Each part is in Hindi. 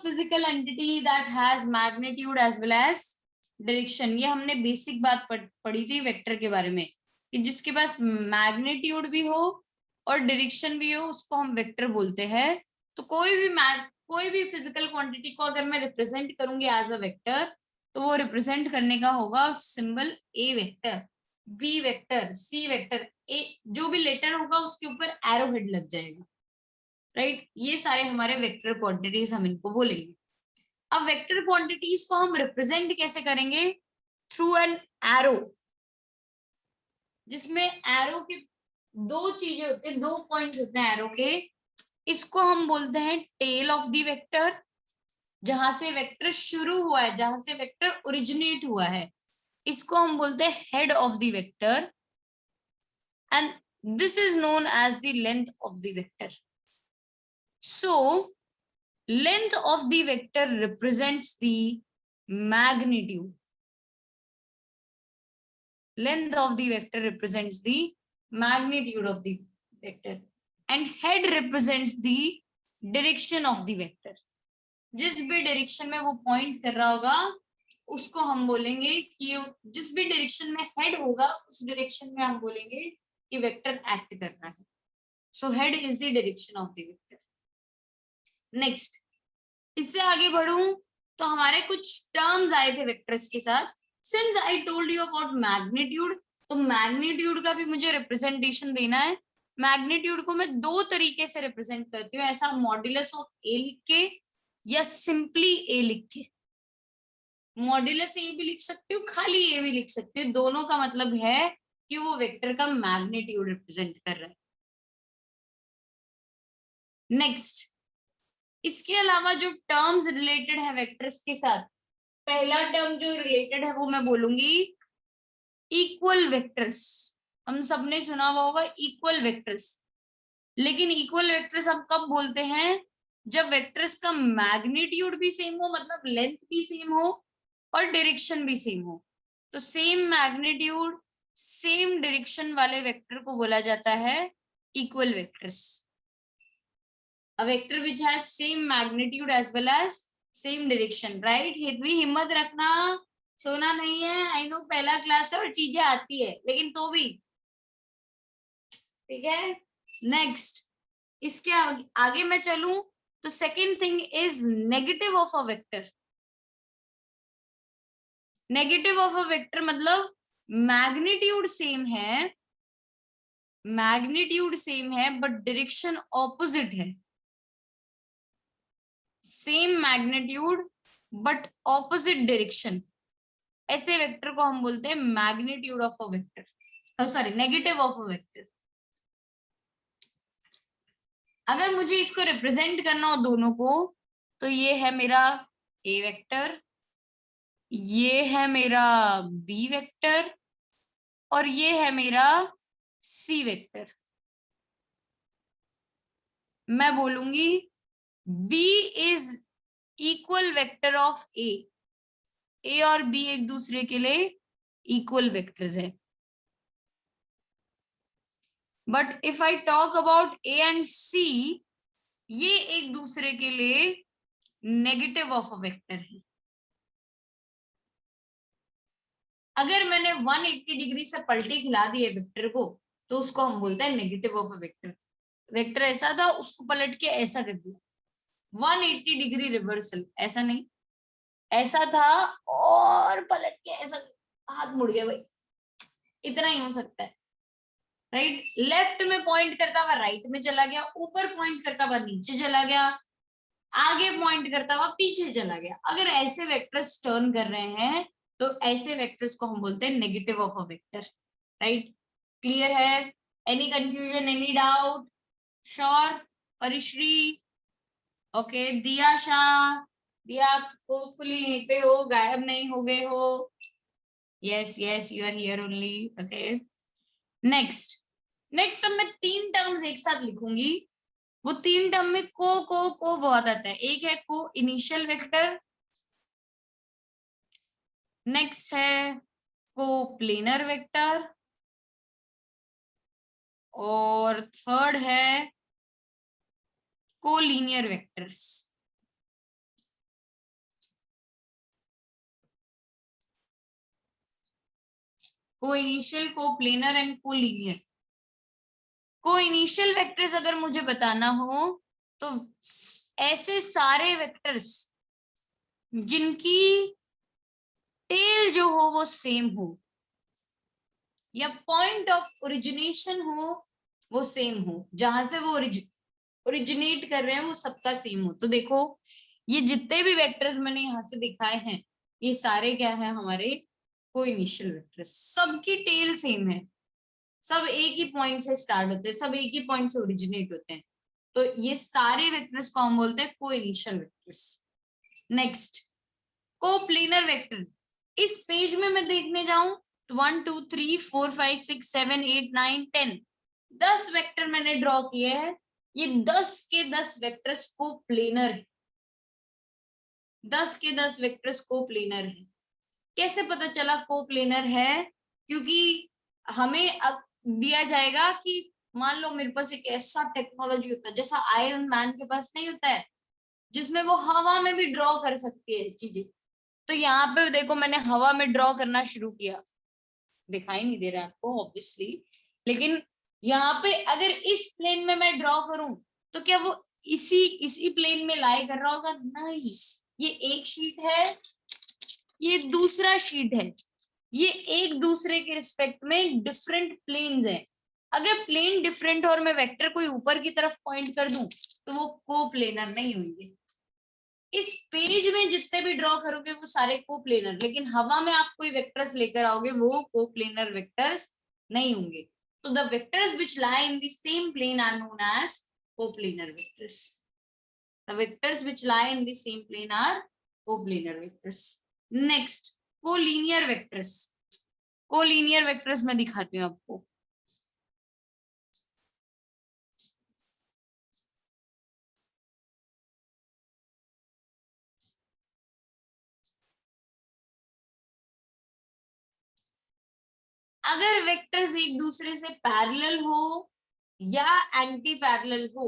Physical entity that has magnitude as well as direction. ये हमने बेसिक बात पढ़ी थी वेक्टर के बारे में कि जिसके पास मैग्नीट्यूड भी हो और डायरेक्शन भी हो उसको हम वेक्टर बोलते हैं। तो कोई भी फिजिकल क्वांटिटी को अगर मैं रिप्रेजेंट करूंगी एज अ वेक्टर तो वो रिप्रेजेंट करने का होगा सिंबल ए vector, B vector, C vector, ए, जो भी लेटर होगा उसके ऊपर एरो हेड लग जाएगा, राइट। ये सारे हमारे वेक्टर क्वांटिटीज हम इनको बोलेंगे। अब वेक्टर क्वांटिटीज को हम रिप्रेजेंट कैसे करेंगे? थ्रू एन एरो, जिसमें एरो के दो चीजें होती है, दो पॉइंट्स होते हैं एरो के। इसको हम बोलते हैं टेल ऑफ द वेक्टर, जहां से वेक्टर शुरू हुआ है, जहां से वेक्टर ओरिजिनेट हुआ है, इसको हम बोलते हैं head of the vector, and this is known as the length of the vector. So length of the vector represents the magnitude. Length of the vector represents the magnitude of the vector, and head represents the direction of the vector. जिस भी डायरेक्शन में वो पॉइंट कर रहा होगा उसको हम बोलेंगे कि जिस भी डायरेक्शन में हेड होगा उस डायरेक्शन में हम बोलेंगे कि वेक्टर एक्ट कर रहा है। So head is the direction of the vector. Next, इससे आगे बढ़ूं तो हमारे कुछ टर्म्स आए थे वेक्टर्स के साथ। Since I told you about magnitude, तो मैग्नीट्यूड का भी मुझे रिप्रेजेंटेशन देना है। मैग्नीट्यूड को मैं दो तरीके से रिप्रेजेंट करती हूँ, ऐसा मॉड्यूलस ऑफ ए लिख के या सिंपली ए लिख के। मॉड्यूलस ए भी लिख सकती हूँ, खाली ए भी लिख सकती हूँ, दोनों का मतलब है कि वो वेक्टर का मैग्नीट्यूड रिप्रेजेंट कर रहा है। नेक्स्ट, इसके अलावा जो टर्म्स रिलेटेड है वेक्टर्स के साथ, पहला टर्म जो रिलेटेड है वो मैं बोलूंगी इक्वल वेक्टर्स। हम सबने सुना हुआ होगा इक्वल वेक्टर्स, लेकिन इक्वल वेक्टर्स हम कब बोलते हैं? जब वेक्टर्स का मैग्नीट्यूड भी सेम हो, मतलब लेंथ भी सेम हो और डायरेक्शन भी सेम हो। तो सेम मैग्नीट्यूड सेम डायरेक्शन वाले वेक्टर को बोला जाता है equal vectors. A vector which has same magnitude as well as same direction, right? हितवी हिम्मत रखना, सोना नहीं है। आई नो पहला क्लास है और चीजें आती है, लेकिन तो भी ठीक है। नेक्स्ट, इसके आगे मैं चलूं तो second thing is negative of a vector. Negative of a vector मतलब मैग्नीट्यूड सेम है, मैग्नीट्यूड सेम है बट डायरेक्शन ऑपोजिट है। Same magnitude but opposite direction, ऐसे वेक्टर को हम बोलते हैं magnitude of a vector, sorry negative of a vector. अगर मुझे इसको रिप्रेजेंट करना हो दोनों को, तो ये है मेरा ए वेक्टर, ये है मेरा बी वेक्टर और ये है मेरा सी वेक्टर। मैं बोलूंगी B is equal vector of A और बी एक दूसरे के लिए इक्वल वेक्टर्स है। But if I talk about A and C, ये एक दूसरे के लिए नेगेटिव ऑफ अ वेक्टर है। अगर मैंने 180 डिग्री से पलटी खिला दी है वेक्टर को, तो उसको हम बोलते हैं negative of a vector. Vector ऐसा था, उसको पलट के ऐसा कर दिया, 180 डिग्री रिवर्सल। ऐसा नहीं, ऐसा था और पलट के ऐसा, हाथ मुड़ गया भाई, इतना ही हो सकता है। राइट, लेफ्ट में पॉइंट करता हुआ राइट में चला गया, ऊपर पॉइंट करता हुआ नीचे चला गया, आगे पॉइंट करता हुआ पीछे चला गया। अगर ऐसे वेक्टर्स टर्न कर रहे हैं तो ऐसे वेक्टर्स को हम बोलते हैं negative of a vector. Right, clear है? Any confusion, any doubt? Sure? Parishri? Okay, Diya Shah, दिया होपफुली यहीं पे हो, गायब नहीं हो गए हो। Yes yes, you are here only. Okay, next अब मैं तीन टर्म्स एक साथ लिखूंगी। वो तीन टर्म में को बहुत आता है। एक है को इनिशियल वेक्टर, नेक्स्ट है को प्लेनर वेक्टर, और थर्ड है collinear vectors. Coinitial, coplanar and collinear. Coinitial vectors अगर मुझे बताना हो तो ऐसे सारे वेक्टर्स जिनकी टेल जो हो वो सेम हो या पॉइंट ऑफ ओरिजिनेशन हो वो सेम हो, जहां से वो ओरिजिनेट कर रहे हैं वो सबका सेम हो। तो देखो ये जितने भी वेक्टर्स मैंने यहाँ से दिखाए हैं ये सारे क्या है हमारे कोइनिशियल वेक्टर्स, सबकी टेल सेम है, सब एक ही पॉइंट से स्टार्ट होते हैं, सब एक ही पॉइंट से ओरिजिनेट होते हैं। तो ये सारे वेक्टर्स को हम बोलते हैं कोइनिशियल वेक्टर्स। Next coplanar vector. इस पेज में मैं देखने जाऊं तो 1 2 3 4 5 6 7 8 9 10 10 वेक्टर मैंने ड्रॉ किए हैं। ये 10 के 10 वेक्टर्स कोप्लेनर है, 10 के 10 वेक्टर्स कोप्लेनर है। कैसे पता चला कोप्लेनर है? क्योंकि हमें अब दिया जाएगा कि मान लो मेरे पास एक ऐसा टेक्नोलॉजी होता है जैसा आयरन मैन के पास नहीं होता है, जिसमें वो हवा में भी ड्रॉ कर सकती है चीजें। तो यहाँ पे देखो मैंने हवा में ड्रॉ करना शुरू किया, दिखाई नहीं दे रहा आपको ऑब्वियसली, लेकिन यहाँ पे अगर इस प्लेन में मैं ड्रॉ करूं तो क्या वो इसी प्लेन में लाई कर रहा होगा? नहीं, ये एक शीट है, ये दूसरा शीट है, ये एक दूसरे के रिस्पेक्ट में डिफरेंट प्लेन्स है। अगर प्लेन डिफरेंट और मैं वेक्टर कोई ऊपर की तरफ पॉइंट कर दूं तो वो कोप्लेनर नहीं होंगे। इस पेज में जितने भी ड्रॉ करोगे वो सारे कोप्लेनर, लेकिन हवा में आप कोई वेक्टर्स लेकर आओगे वो कोप्लेनर वेक्टर्स नहीं होंगे। तो the vectors which lie in the same plane are known as coplanar vectors. The vectors which lie in the same plane are coplanar vectors. Next collinear vectors. Collinear vectors मैं दिखाती हूँ आपको। अगर वेक्टर्स एक दूसरे से पैरेलल हो या एंटी पैरेलल हो,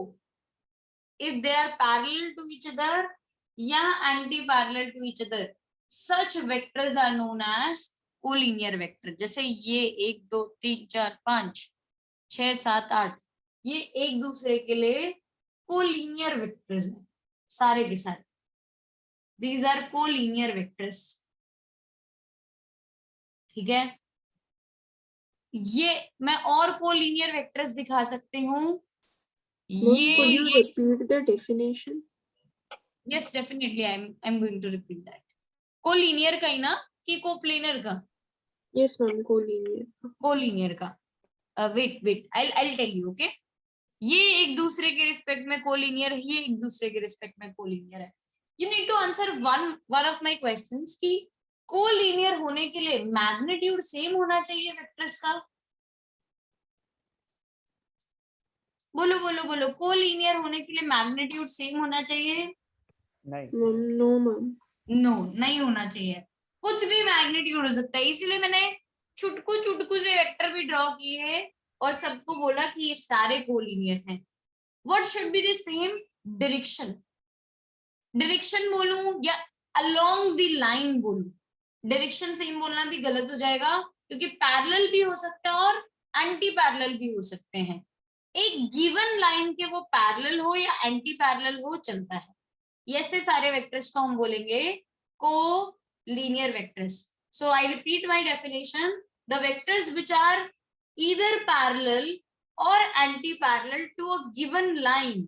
if they are parallel to each other या anti parallel to each other, such vectors are known as collinear vector। जैसे ये 1 2 3 4 5 6 7 8 ये एक दूसरे के लिए कोलिनियर वेक्टर्स हैं सारे के सारे। these are collinear vectors। ठीक है, ये मैं और कोलिनियर वेक्टर्स दिखा सकती हूँ। Could you repeat the definition? Yes, definitely. I'm going to repeat that. Collinear का ही ना कि कोप्लेनर का? Yes, ma'am. Collinear. कोलिनियर का। Wait I'll tell you, okay? ये एक दूसरे के रिस्पेक्ट में कोलिनियर है, ये एक दूसरे के रिस्पेक्ट में कोलिनियर है। You need to answer one of my questions कि कोलिनियर होने के लिए मैग्नीट्यूड सेम होना चाहिए वेक्टर्स का। बोलो बोलो बोलो, कोलिनियर होने के लिए मैग्नीट्यूड सेम होना चाहिए? नहीं। No ma'am. नो, नहीं होना चाहिए। कुछ भी मैग्नीट्यूड हो सकता है, इसीलिए मैंने चुटकू चुटकू से वेक्टर भी ड्रॉ किए हैं और सबको बोला कि ये सारे कोलिनियर हैं। What should be the same? Direction. Direction बोलूं या अलोंग द लाइन बोलूं? डायरेक्शन सेम बोलना भी गलत हो जाएगा क्योंकि पैरेलल भी हो सकता है और एंटी पैरेलल भी हो सकते हैं। एक गिवन लाइन के वो पैरेलल हो या एंटी पैरेलल हो चलता है। ऐसे सारे वेक्टर्स को हम बोलेंगे collinear vectors. So I repeat my definition, the vectors which are either parallel or anti-parallel to a given line,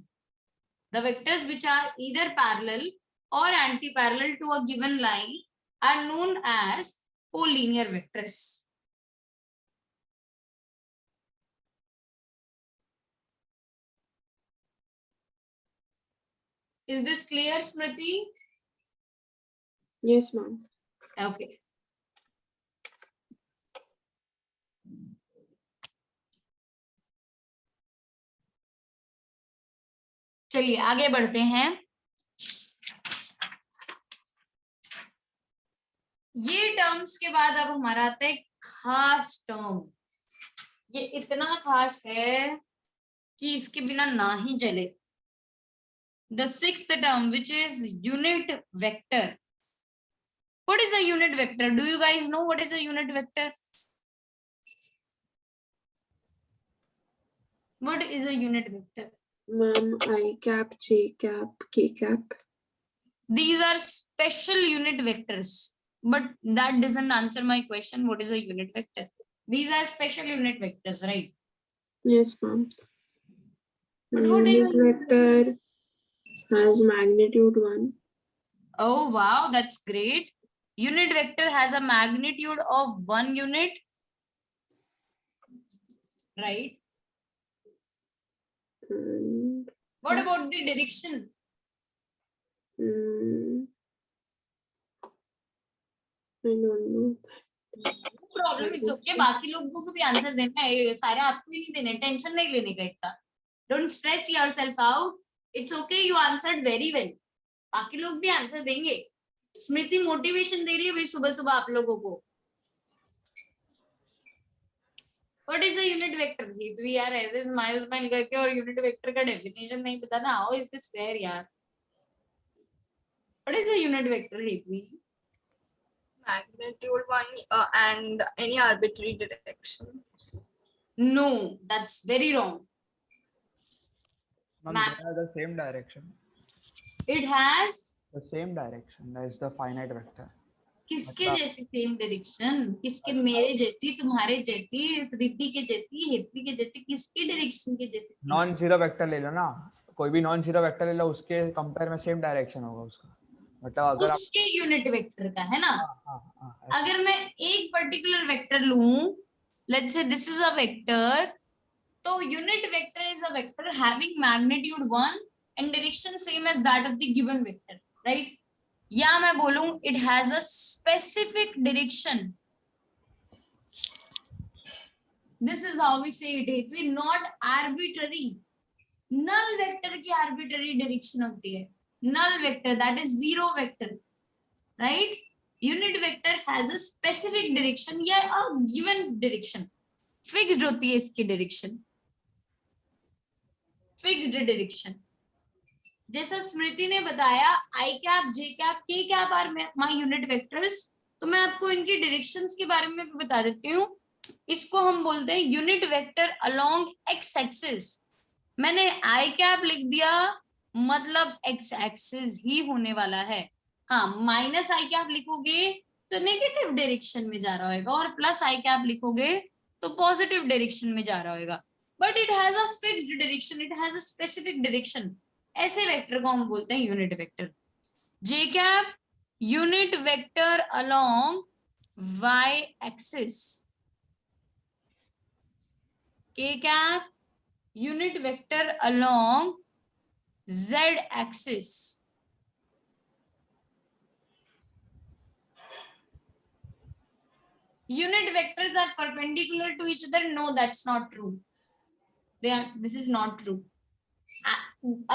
the vectors which are either parallel or anti-parallel to a given line are known as collinear vectors. Is this clear, Smriti? Yes, ma'am. Okay. चलिए आगे बढ़ते हैं। ये टर्म्स के बाद अब हमारा आता है खास टर्म। ये इतना खास है कि इसके बिना ना ही चले। The sixth term, which is unit vector. What is a unit vector? Do you guys know what is a unit vector? What is a unit vector? Ma'am, I cap, J cap, K cap. These are special unit vectors, but that doesn't answer my question. What is a unit vector? These are special unit vectors, right? Yes, ma'am. But what is Unit vector has magnitude 1. Oh wow, that's great. Unit vector has a magnitude of 1 unit, right? And What about the direction? I don't know. Problem, it's okay. बाकी लोगों को भी आंसर देना है, सारे आपको ही नहीं देने, टेंशन नहीं लेने का इतना। Don't stress yourself out, it's okay, you answered very well. बाकी लोग भी आंसर देंगे। स्मृति मोटिवेशन दे रही है भाई सुबह सुबह आप लोगों को। What is a unit vector? तो यार ऐसे स्माइल स्माइल करके और यूनिट वेक्टर का डेफिनेशन नहीं पता ना, हाउ इज दिस फेयर यार? What is a unit vector Hetvi? Magnitude 1 and any arbitrary direction. No, that's very wrong. Ma'am, they are the same direction. It has The same direction as the finite vector. किसके जैसी सेम डायरेक्शन? किसके? मेरे जैसी, तुम्हारे जैसी, रिद्धि के जैसी, हेतवी के जैसी, किसके डायरेक्शन के जैसी? नॉन जीरो वेक्टर ले लो ना, कोई भी नॉन जीरो वेक्टर ले लो, उसके कंपेयर में सेम डायरेक्शन होगा उसका। मतलब अगर उसके यूनिट वेक्टर का है ना। हाँ, अगर मैं एक पर्टिकुलर वेक्टर लूं, let's say this is a vector, तो unit vector is a vector having magnitude 1 and direction same as that of the given vector, right? या मैं बोलूं it has a specific direction. This is how we say it is not arbitrary. Null vector की आर्बिट्ररी डायरेक्शन होती है, null vector, that is zero vector, right? Unit vector has a specific direction या a given direction, fixed होती है इसकी direction, fixed direction। जैसा स्मृति ने बताया i cap, j cap, k cap are my unit vectors, तो मैं आपको इनकी directions के बारे में भी बता देती हूँ। इसको हम बोलते हैं unit vector along x axis। मैंने i cap लिख दिया, मतलब x एक्सिस ही होने वाला है। हाँ, माइनस आई कैप लिखोगे तो नेगेटिव डायरेक्शन में जा रहा होगा, और प्लस आई कैप लिखोगे तो पॉजिटिव डायरेक्शन में जा रहा होगा। But it has a fixed direction, it has a specific direction. ऐसे वेक्टर को हम बोलते हैं unit vector. J cap unit vector along y axis, k cap unit vector along z axis, unit vectors are perpendicular to each other. No, that's not true. This is not true.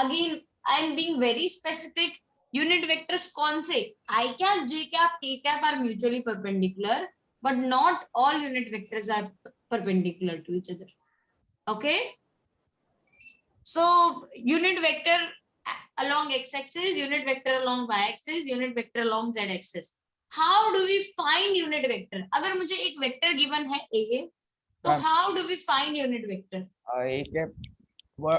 Again, I am being very specific. Unit vectors कौन से? I cap, j cap, k cap are mutually perpendicular, but not all unit vectors are perpendicular to each other. Okay, so unit vector along x-axis, unit vector along y-axis, unit vector along z-axis. How do we find unit vector? अगर मुझे एक वेक्टर गिवन है a, तो how do we find unit vector?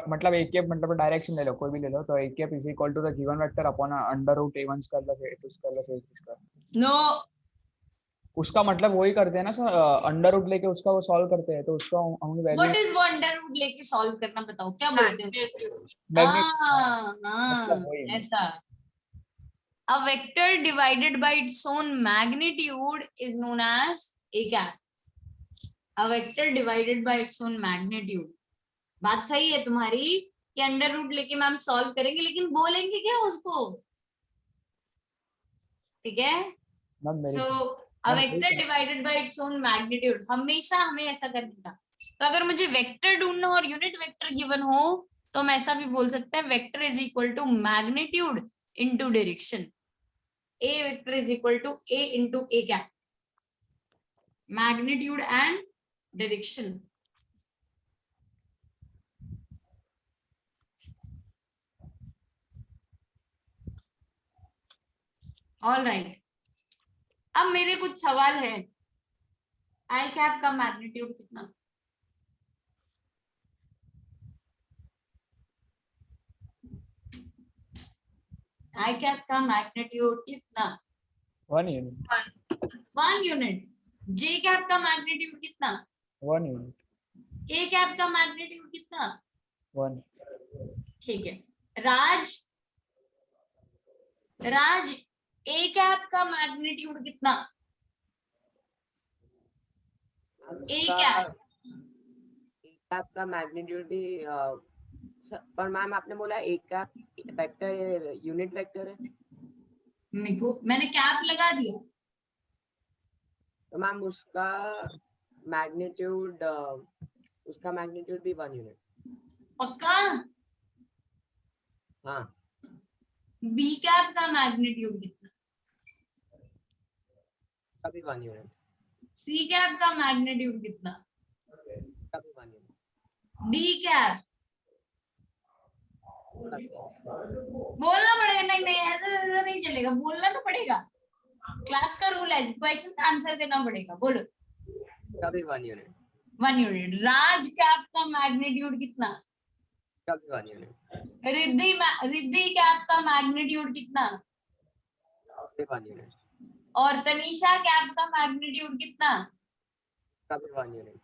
मतलब डायरेक्शन ले लो, कोई भी ले लो, तो a cap is equal to the given vector upon under root a1 square plus a2 square plus a3 square. No, उसका मतलब वही करते हैं ना, अंडर रूट लेके उसका वो सॉल्व करते हैं, तो उसका हम वैल्यू। what is वो अंडर रूट लेके सॉल्व करना? बताओ क्या बोलते हैं? हाँ, ऐसा। A vector divided by its own magnitude is known as a cap. A vector divided by its own magnitude. बात सही है तुम्हारी कि अंडर रूट लेके मैम सॉल्व करेंगे, लेकिन बोलेंगे क्या उसको? ठीक है, so a vector divided by its own magnitude, हमेशा हमें ऐसा करने का। तो अगर मुझे वेक्टर ढूंढना और यूनिट वेक्टर गिवन हो, तो हम ऐसा भी बोल सकते हैं vector is equal to magnitude into direction. a vector is equal to a into a cap, magnitude and direction. All right, अब मेरे कुछ सवाल है। आई कैप का मैग्नीट्यूड कितना? आई कैप का मैग्नीट्यूड कितना? 1 यूनिट. 1 यूनिट. जे कैप का मैग्नीट्यूड कितना? 1 यूनिट. के कैप का मैग्नीट्यूड कितना? 1. ठीक है. राज, राज ए कैप का मैग्नीट्यूड कितना? ए कैप कैप का मैग्नीट्यूड भी पर मैम आपने बोला एक का वेक्टर यूनिट वेक्टर है, मेरे को मैंने कैप लगा दिया. तो मैम उसका मैग्नीट्यूड भी 1 यूनिट. पक्का? हाँ. बी कैप का मैग्नीट्यूड कितना? कभी 1 यूनिट. सी कैप का मैग्नीट्यूड कितना? कभी 1 यूनिट. D cap. बोलना पड़ेगा. नहीं नहीं ऐसा नहीं चलेगा, बोलना तो पड़ेगा. क्लास का रूल है, क्वेश्चन का आंसर देना पड़ेगा. बोलो. कभी 1 यूनिट. 1 यूनिट. राज कैप का मैग्नीट्यूड कितना? कभी 1 यूनिट. रिद्धि कैप का मैग्नीट्यूड कितना? कभी 1 यूनिट. और तनीषा कैप का मैग्नीट्यूड कितना? कभी 1 यूनिट.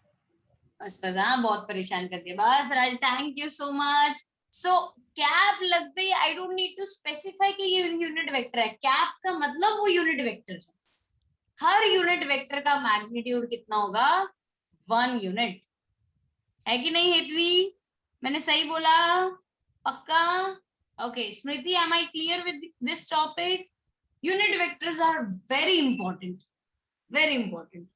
बस बस. हाँ, बहुत परेशान करके. बस Raj, thank you so much. So cap लगते ही I don't need to specify कि ये यूनिट वेक्टर है. कैप का मतलब वो यूनिट वेक्टर है. हर यूनिट वेक्टर का मैग्नीट्यूड कितना होगा? 1 यूनिट. है कि नहीं हेतवी? मैंने सही बोला? पक्का? Okay. Smriti, am I clear with this topic? Unit vectors are very important, very important.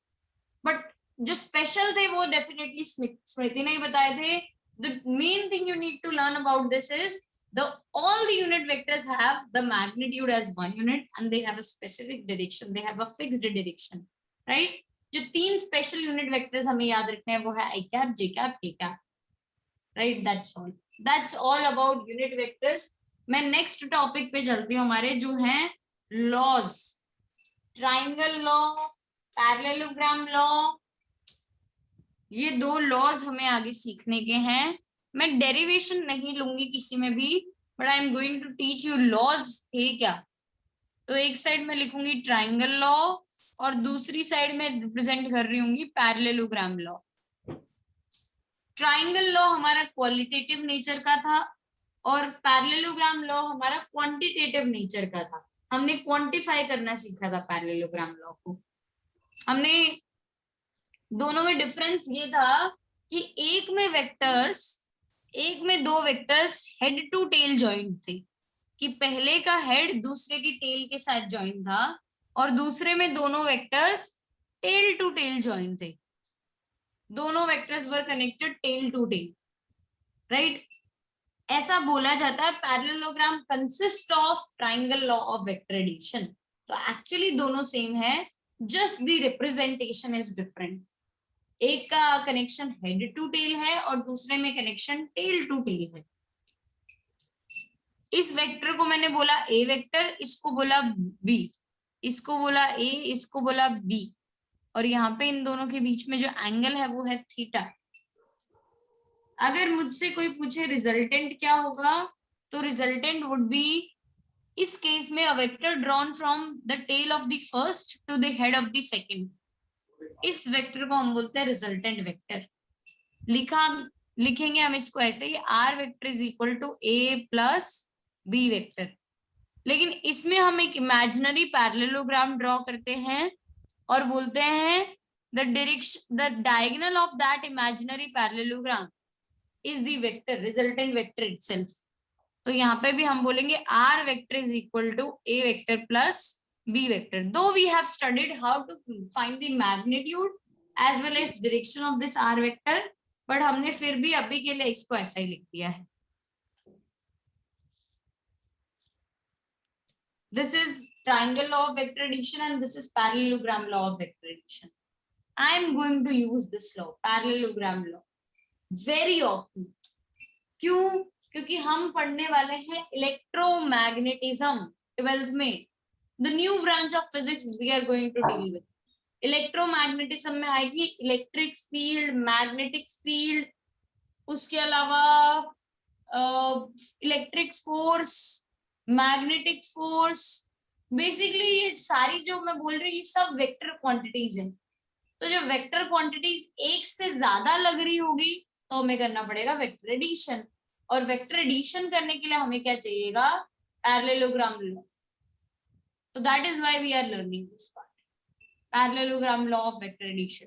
But जो स्पेशल थे वो डेफिनेटली स्मृति ने ही बताए थे. The main thing you need to learn about this is all the unit vectors have the magnitude as 1 unit and they have a specific direction. They have a fixed direction, right? जो 3 special unit vectors हमें याद रखने हैं वो है I cap, J cap, K cap, right? That's all. That's all about unit vectors. मैं next topic पे चलती हूँ. हमारे जो हैं laws, triangle law, parallelogram law, ये 2 लॉज हमें आगे सीखने के हैं. मैं डेरिवेशन नहीं लूंगी किसी में भी, but I am going to teach you laws थे क्या. तो एक साइड में लिखूंगी ट्राइंगल लॉ और दूसरी साइड में रिप्रेजेंट कर रही होंगी पैरेललोग्राम लॉ. ट्राइंगल लॉ हमारा क्वालिटेटिव नेचर का था और पैरेललोग्राम लॉ हमारा क्वांटिटेटिव नेचर का था. हमने क्वांटिफाई करना सीखा था पैरेललोग्राम लॉ को. हमने दोनों में डिफरेंस ये था कि एक में 2 vectors head to tail joint थे, कि पहले का हेड दूसरे की टेल के साथ जॉइंट था और दूसरे में दोनों vectors tail to tail joint थे. दोनों vectors were connected tail to tail, right? ऐसा बोला जाता है parallelogram consist of triangle law of vector addition. तो एक्चुअली दोनों सेम है, just the representation is different. एक का कनेक्शन हेड टू टेल है और दूसरे में कनेक्शन टेल टू टेल है. इस वेक्टर को मैंने बोला ए वेक्टर, इसको बोला बी, इसको बोला ए, इसको बोला बी, और यहाँ पे इन दोनों के बीच में जो एंगल है वो है थीटा. अगर मुझसे कोई पूछे रिजल्टेंट क्या होगा, तो रिजल्टेंट वुड बी इस केस में a vector drawn from the tail of the first to the head of the second. इस वेक्टर को हम बोलते हैं रिजल्टेंट वेक्टर. लिखेंगे हम इसको ऐसे ही, R vector is equal to A plus B vector. लेकिन इसमें हम एक इमेजिनरी पैरेललोग्राम ड्रॉ करते हैं और बोलते हैं the diagonal of that imaginary parallelogram is the vector, resultant vector itself. तो यहाँ पे भी हम बोलेंगे R vector is equal to A vector plus B vector. Though we have studied how to find the magnitude as well as direction of this R vector, but हमने फिर भी अभी के लिए इसको ऐसा ही लिख दिया है. This is triangle law of vector addition and this is parallelogram law of vector addition. I am going to use this law, parallelogram law, very often. क्यों? क्योंकि हम पढ़ने वाले हैं इलेक्ट्रोमैग्नेटिज्म 12th में. The new branch of physics we are going to deal with. Electromagnetism में आएगी इलेक्ट्रिक फील्ड, मैग्नेटिक फील्ड, उसके अलावा electric force, magnetic force, basically ये सारी जो मैं बोल रही हूँ ये सब वेक्टर क्वांटिटीज हैं। तो जब वेक्टर क्वांटिटीज एक से ज्यादा लग रही होगी तो हमें करना पड़ेगा वेक्टर एडिशन, और वेक्टर एडिशन करने के लिए हमें क्या चाहिएगा, पैरेललोग्राम लॉ। तो that is why we are learning this part, parallelogram law of vector addition.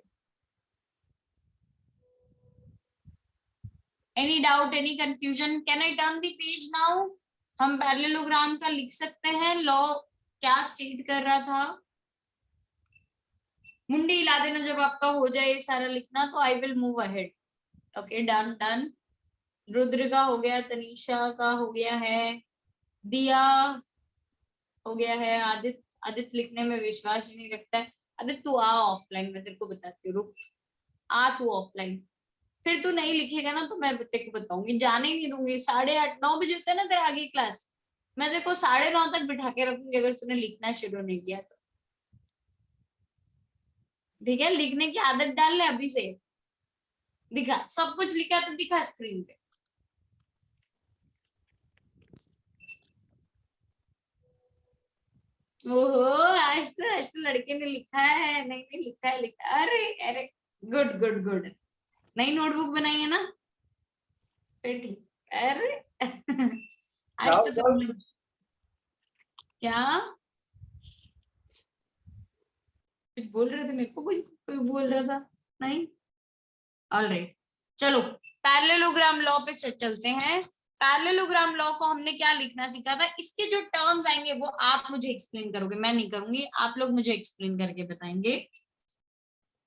Any doubt, any confusion? Can I turn the page now? हम पैरेललोग्राम का लिख सकते हैं लॉ, क्या स्टेट कर रहा था। मुंडी हिला देना जब आपका हो जाए ये सारा लिखना, तो I will move ahead. Okay, done done. Rudra का हो गया, तनीषा का हो गया है, दिया हो गया है, आदित्य, आदित्य लिखने में विश्वास ही नहीं रखता है। आदित्य तू आ ऑफलाइन, मैं तेरे को बताती हूँ, रुक आ तू ऑफलाइन। फिर तू नहीं लिखेगा ना तो मैं तेरे को बताऊंगी, जाने ही नहीं दूंगी। 8:30 9 बजे होता है ना तेरा आगे क्लास, मैं तेरे को 9:30 तक बिठा के रखूंगी अगर तूने लिखना शुरू नहीं किया तो। ठीक है, लिखने की आदत डाल ले अभी से। दिखा, सब कुछ लिखा तो दिखा स्क्रीन पे। ओहो, आज तो लड़के ने लिखा है, नहीं नहीं लिखा है, लिखा। अरे अरे, गुड गुड गुड। नई नोटबुक बनाई है ना, फिर ठीक। अरे आज तो तुमने क्या कुछ बोल रहे थे मेरे को, कुछ कोई बोल रहा था? नहीं, ऑलराइट। चलो पैरेललोग्राम लॉ पे चलते हैं। पैरेललोग्राम लॉ को हमने क्या लिखना सीखा था, इसके जो टर्म्स आएंगे वो आप मुझे एक्सप्लेन करोगे, मैं नहीं करूंगी, आप लोग मुझे एक्सप्लेन करके बताएंगे।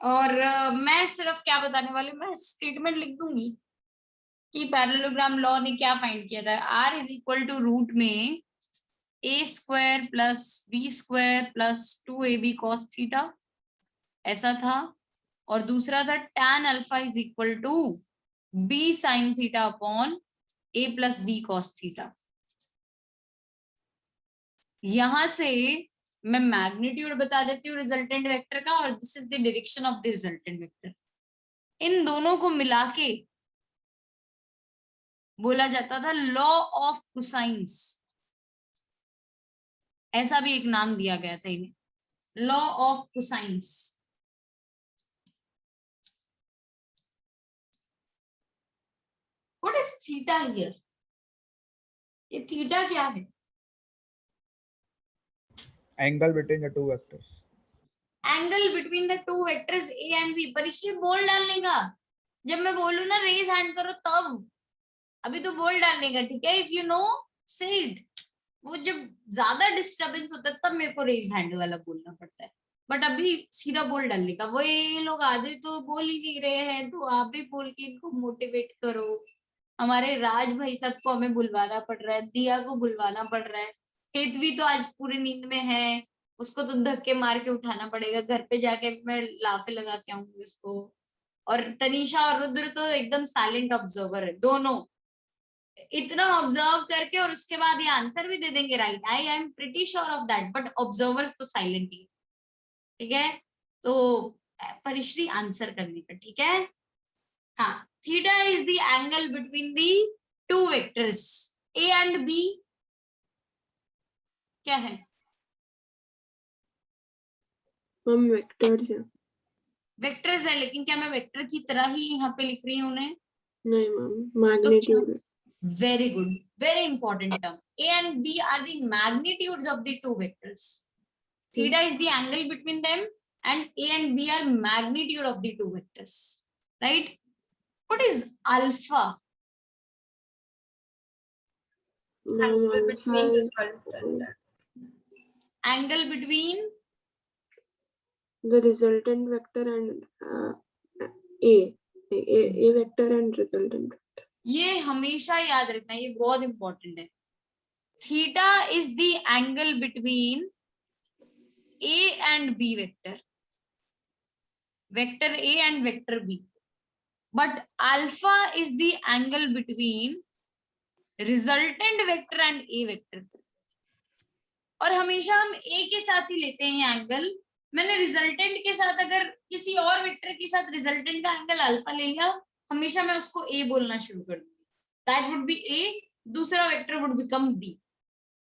और मैं सिर्फ क्या बताने वाली हूँ, मैं स्टेटमेंट लिख दूंगी कि पैरेललोग्राम लॉ ने क्या फाइंड किया था। R is equal to root में a² plus b² plus 2ab cos theta, ऐसा था। और दूसरा था tan alpha is equal to b sin theta upon a plus b cos theta. यहां से मैं मैग्नीट्यूड बता देती हूँ रिजल्टेंट वेक्टर का, और this is the direction of the resultant vector. इन दोनों को मिला के बोला जाता था लॉ ऑफ कोसाइंस, ऐसा भी एक नाम दिया गया था इन्हें, law of cosines. What is theta here? ये थीटा क्या है? Angle between the two vectors. Angle between the two vectors A and B. पर इसलिए बोल डालने का, जब मैं बोलूं ना रेज हैंड करो तब, अभी तो बोल डालने का, ठीक है? इफ यू नो से इट। वो जब ज्यादा डिस्टरबेंस होता है तब मेरे को रेज हैंड वाला बोलना पड़ता है, बट अभी सीधा बोल डालने का। वो ये लोग आधे तो बोल ही नहीं रहे हैं, तो आप भी बोल के इनको मोटिवेट करो। हमारे राज भाई सबको हमें बुलवाना पड़ रहा है, दिया को बुलवाना पड़ रहा है, पृथ्वी तो आज पूरी नींद में है, उसको तो धक्के मार के उठाना पड़ेगा, घर पे जाके मैं लाफे लगा के आऊंगी उसको। और तनीषा और रुद्र तो एकदम साइलेंट ऑब्जर्वर है दोनों, इतना ऑब्जर्व करके और उसके बाद ये आंसर भी दे देंगे right, I am pretty sure of that, but observers तो साइलेंट ही। ठीक है, तो परिश्री आंसर करने का, ठीक है? हाँ, theta is the angle between the two vectors A and B. क्या है? हम वेक्टर्स हैं। वेक्टर्स है, लेकिन क्या मैं वेक्टर की तरह ही यहाँ पे लिख रही हूँ उन्हें? नहीं ma'am, magnitude. Very good, very important term. A and B are the magnitudes of the two vectors. Theta is the angle between them, and A and B are magnitude of the two vectors. Right? What is alpha? Angle between Alpha is resultant. Angle between the resultant vector and a vector and resultant. ये हमेशा याद रखना, ये बहुत इंपॉर्टेंट है। Theta is the angle between A and B vector, vector A and vector B, but alpha is the angle between resultant vector and A vector। और हमेशा हम A के साथ ही लेते हैं एंगल। मैंने रिजल्टेंट के साथ अगर किसी और वेक्टर के साथ रिजल्टेंट का एंगल अल्फा ले लिया, हमेशा मैं उसको A बोलना शुरू कर दूंगी, दैट वुड बी A, दूसरा वेक्टर वुड बिकम B।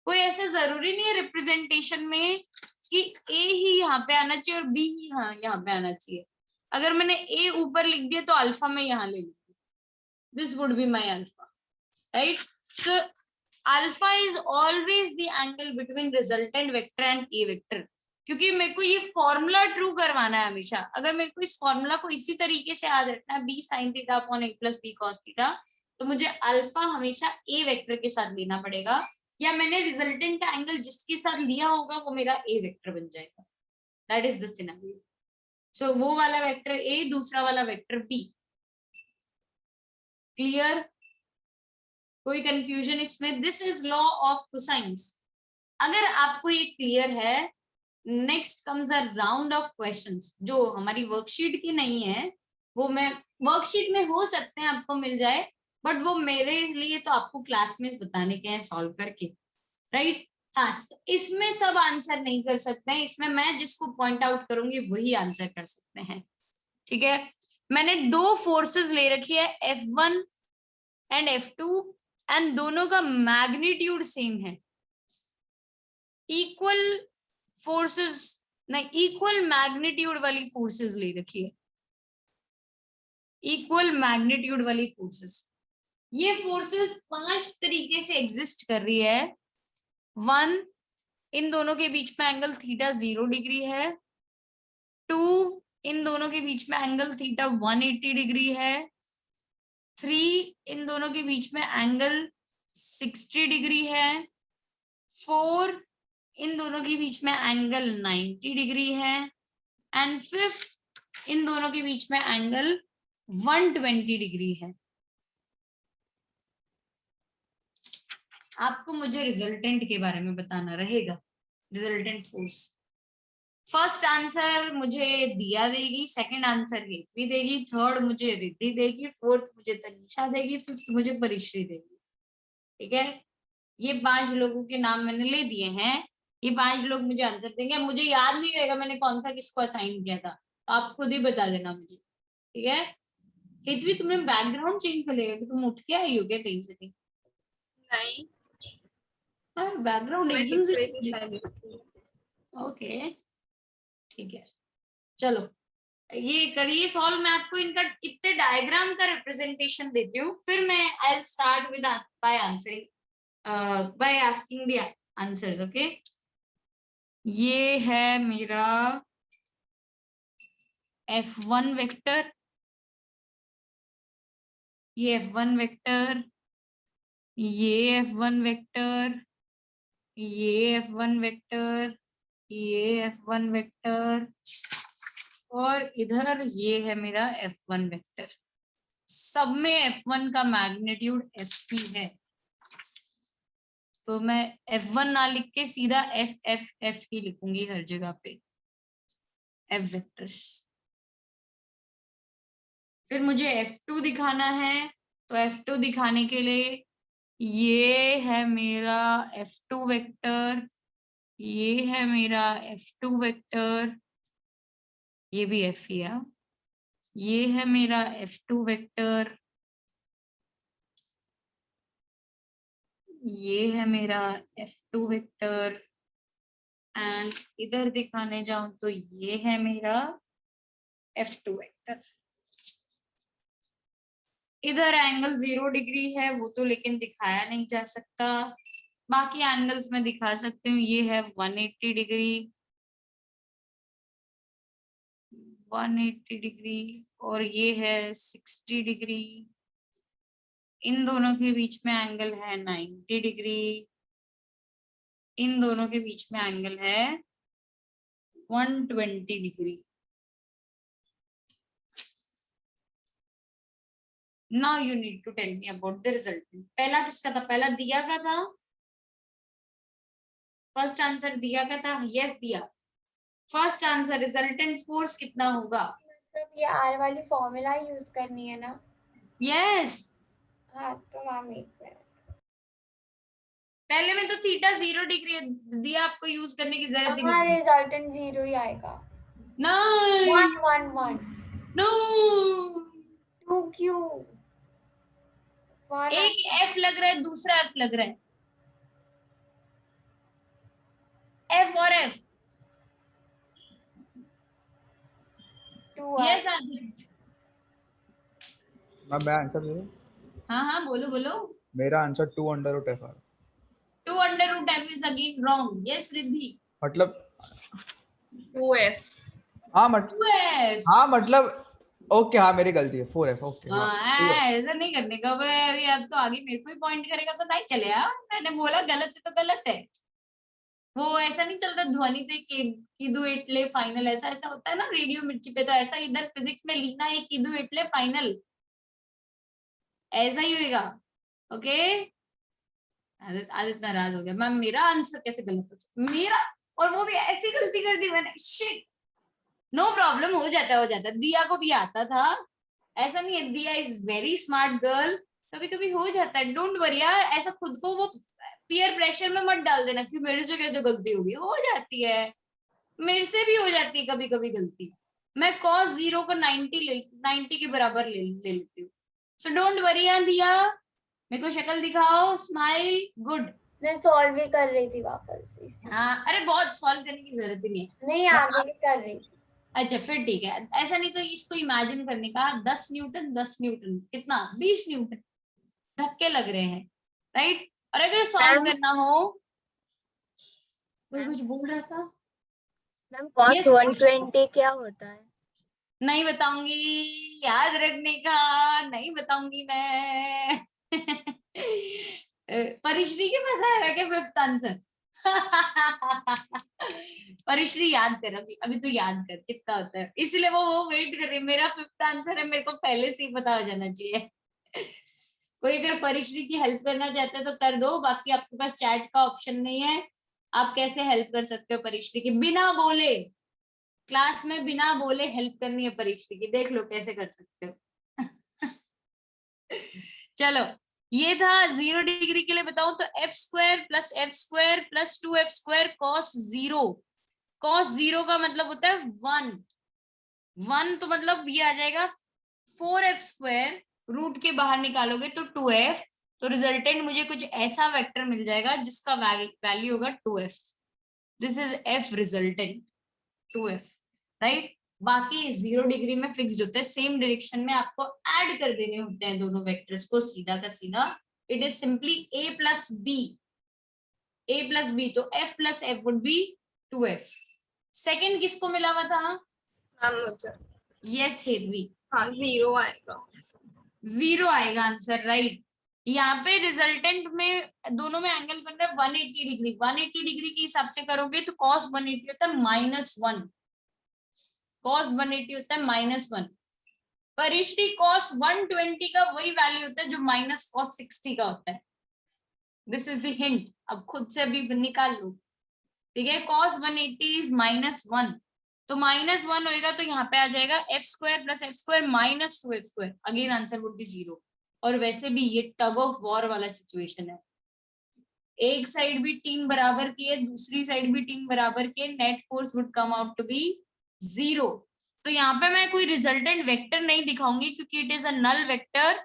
कोई ऐसा जरूरी नहीं है रिप्रेजेंटेशन में कि ए ही यहाँ पे आना चाहिए और बी ही यहाँ पे आना चाहिए। अगर मैंने ए ऊपर लिख दिया तो अल्फा में यहाँ ले लूंगी, this would be my alpha, right. So alpha is always the angle between resultant vector and A vector, क्योंकि मेरे को ये फॉर्मूला ट्रू करवाना है हमेशा। अगर मेरे को इस फॉर्मूला को इसी तरीके से याद रखना है, बी साइन थीटा अपॉन ए प्लस बी कॉस थीटा, तो मुझे अल्फा हमेशा ए वेक्टर के साथ लेना पड़ेगा, या मैंने रिजल्टेंट एंगल जिसके साथ लिया होगा वो मेरा ए वेक्टर बन जाएगा। That is the scenario. So वो वाला वेक्टर ए, दूसरा वाला वेक्टर बी। क्लियर? कोई कंफ्यूजन इसमें? This is law of cosines. अगर आपको ये क्लियर है, next comes a round of questions जो हमारी वर्कशीट की नहीं है, वो मैं वर्कशीट में हो सकते हैं आपको मिल जाए, बट वो मेरे लिए तो आपको क्लास में बताने के हैं सॉल्व करके, राइट। हाँ, इसमें सब आंसर नहीं कर सकते हैं, इसमें मैं जिसको पॉइंट आउट करूंगी वही आंसर कर सकते हैं, ठीक है। मैंने दो फोर्सेस ले रखी है, F1 एंड F2, एंड दोनों का मैग्नीट्यूड सेम है। इक्वल फोर्सेस नहीं, इक्वल मैग्नीट्यूड वाली फोर्सेस ले रखी है, इक्वल मैग्नीट्यूड वाली फोर्सेस। ये फोर्सेस 5 तरीके से एग्जिस्ट कर रही है। 1, इन दोनों के बीच में एंगल थीटा 0 डिग्री है। 2, इन दोनों के बीच में एंगल थीटा 180 डिग्री है। 3, इन दोनों के बीच में एंगल 60 डिग्री है। 4, इन दोनों के बीच में एंगल 90 डिग्री है। एंड 5, इन दोनों के बीच में एंगल 120 डिग्री है। आपको मुझे रिजल्टेंट के बारे में बताना रहेगा, रिजल्टेंट फोर्स। फर्स्ट आंसर मुझे दिया देगी, सेकंड आंसर हेतवी देगी, थर्ड मुझे रिद्धि देगी, फोर्थ मुझे तनीषा देगी, फिफ्थ मुझे परिश्री देगी, ठीक है। ये 5 लोगों के नाम मैंने ले दिए हैं, ये 5 लोग मुझे आंसर देंगे। मुझे याद नहीं रहेगा मैंने कौन सा किसको असाइन किया था, तो आप खुद ही बता देना मुझे, ठीक है। हेतवी, तुमने बैकग्राउंड चेंज कर लेगा कि तुम उठ के आई हो क्या कहीं से? नहीं, बैकग्राउंड मैं एकदम दिख से रही थी शायद इसलिए। ओके, ठीक है। चलो ये करिए सॉल्व। मैं आपको इनका इतने डायग्राम का रिप्रेजेंटेशन देती हूँ, फिर मैं I will start with by answering by asking the answers, okay. ये है मेरा F1 वेक्टर, ये F1 वेक्टर, ये F1 वेक्टर, ये F1 वेक्टर, ये F1 वेक्टर, और इधर ये है मेरा F1 वेक्टर। सब में F1 का मैग्नीट्यूड Fp है, तो मैं F1 ना लिख के सीधा F ही लिखूंगी हर जगह पे, F वेक्टर्स। फिर मुझे F2 दिखाना है, तो F2 दिखाने के लिए ये है मेरा F2 वेक्टर, ये है मेरा F2 वेक्टर, ये भी F ही है। ये है मेरा F2 वेक्टर, ये है मेरा F2 वेक्टर, एंड इधर दिखाने जाऊं तो ये है मेरा F2 वेक्टर। इधर एंगल 0 डिग्री है, वो तो लेकिन दिखाया नहीं जा सकता, बाकी एंगल्स में दिखा सकती हूँ। ये है 180 डिग्री, 180 डिग्री, और ये है 60 डिग्री। इन दोनों के बीच में एंगल है 90 डिग्री, इन दोनों के बीच में एंगल है 120 degree. Now you need to tell me about the result. पहला किसका था? पहला दिया का था, फर्स्ट आंसर दिया का था, यस दिया। फर्स्ट आंसर रिजल्टेंट फोर्स कितना होगा? मतलब ये आर वाली फॉर्मूला यूज करनी है ना? यस, हाँ तो मैम एक मिनट। पहले में तो थीटा 0 डिग्री दिया, आपको यूज करने की जरूरत ही हमारा नहीं। रिजल्टेंट 0 ही आएगा। नहीं, 1 1 1 नो, 2 क्यों? 1 एक F लग रहा है, दूसरा F लग रहा है। F or F? 2R. Yes, Adit. मैं आंसर दे दूं? हाँ बोलो बोलो. मेरा answer 2 under root F R. 2 under root F is again wrong. Yes, Riddhi. मतलब 2F. हाँ 2F. हाँ मतलब ओके, हाँ मेरी गलती है. 4F. ओके. ऐसा नहीं करने का भाई. अभी अब तो आगे मेरे को ही पॉइंट करेगा तो नहीं चलेगा. मैंने बोला गलत है तो गलत है. वो ऐसा नहीं चलता ध्वनि थे कीदू इटले फाइनल. ऐसा ऐसा होता है ना रेडियो मिर्ची पे. तो ऐसा इधर फिजिक्स में लीना है कीदू इटले फाइनल. ऐसा ही होगा. ओके. आदित नाराज हो गया. मैम मेरा आंसर कैसे गलत हो सकता मेरा. और वो भी ऐसी गलती कर दी मैंने. शिट. No problem. हो जाता. दिया को भी आता था. ऐसा नहीं है. दिया इज वेरी स्मार्ट गर्ल. कभी कभी हो जाता है. डोंट वरी यार. ऐसा खुद को वो पीयर प्रेशर में मत डाल देना कि मेरे से कैसे गलती होगी. हो जाती है. मेरे से भी हो जाती है कभी कभी गलती. मैं cos 0 को 90 के बराबर ले लेती हूँ. सो डोंट वरी यार. दिया मेरे को शक्ल दिखाओ. स्माइल. गुड. मैं सॉल्व भी कर रही थी वापस इसलिए। हाँ. अरे बहुत सॉल्व करने की जरूरत ही नहीं है. नहीं आगे भी कर रही थी। अच्छा फिर ठीक है. ऐसा नहीं तो इसको इमेजिन करने का. 10 न्यूटन 10 न्यूटन कितना 20 न्यूटन. धक्के लग रहे हैं. राइट. और अगर सॉल्व करना हो. कोई कुछ बोल रहा था. Ma'am cos Yes. 120 क्या होता है? नहीं बताऊंगी. याद रखने का. नहीं बताऊंगी मैं. परिश्री के पास आएगा क्या फिफ्थ आंसर. परिश्री याद कर. अभी तो याद कर कितना होता है. इसलिए वो वेट कर रही है. मेरा फिफ्थ आंसर है. मेरे को पहले से ही पता हो जाना चाहिए. कोई अगर परिश्री की हेल्प करना चाहते हैं तो कर दो. बाकी आपके पास चैट का ऑप्शन नहीं है. आप कैसे हेल्प कर सकते हो परिश्री की बिना बोले. क्लास में बिना बोले हेल्प करनी है परिश्री की. देख लो कैसे कर सकते हो. चलो. ये था 0 डिग्री के लिए. बताओ तो f square plus F square plus 2f square cos 0. cos 0 का मतलब होता है 1 तो मतलब ये आ जाएगा 4f स्क्वायर. रूट के बाहर निकालोगे तो 2f. तो रिजल्टेंट मुझे कुछ ऐसा वेक्टर मिल जाएगा जिसका वैल्यू होगा 2f. This is f resultant 2f. Right. बाकी 0 डिग्री में फिक्स्ड होते हैं. सेम डायरेक्शन में आपको ऐड कर देने होते हैं दोनों वेक्टर्स को सीधा का सीधा. It is simply a plus b. तो f plus f would be 2f. Second किसको मिला हुआ था. मैम मुझे यस हेतवी. हाँ 0 आएगा. 0 आएगा आंसर. राइट. यहाँ पे रिजल्टेंट में दोनों में एंगल बन रहा है 180 डिग्री. 180 डिग्री के हिसाब से करोगे तो cos 180 होता है -1. cos 180 होता है -1. परिश्री cos 120 का वही वैल्यू होता है जो माइनस cos 60 का होता है. This is the hint. अब खुद से अभी निकाल लो. ठीक है. cos 180 is -1. तो -1 होएगा तो यहाँ पे आ जाएगा f square plus F square minus 2f square. Again answer would be 0. और वैसे भी ये टग ऑफ वॉर वाला सिचुएशन है. एक साइड भी टीम बराबर की है. दूसरी साइड भी टीम बराबर की है. Net force would come out to be 0. तो यहाँ पे मैं कोई रिजल्टेंट वेक्टर नहीं दिखाऊंगी क्योंकि it is a null vector.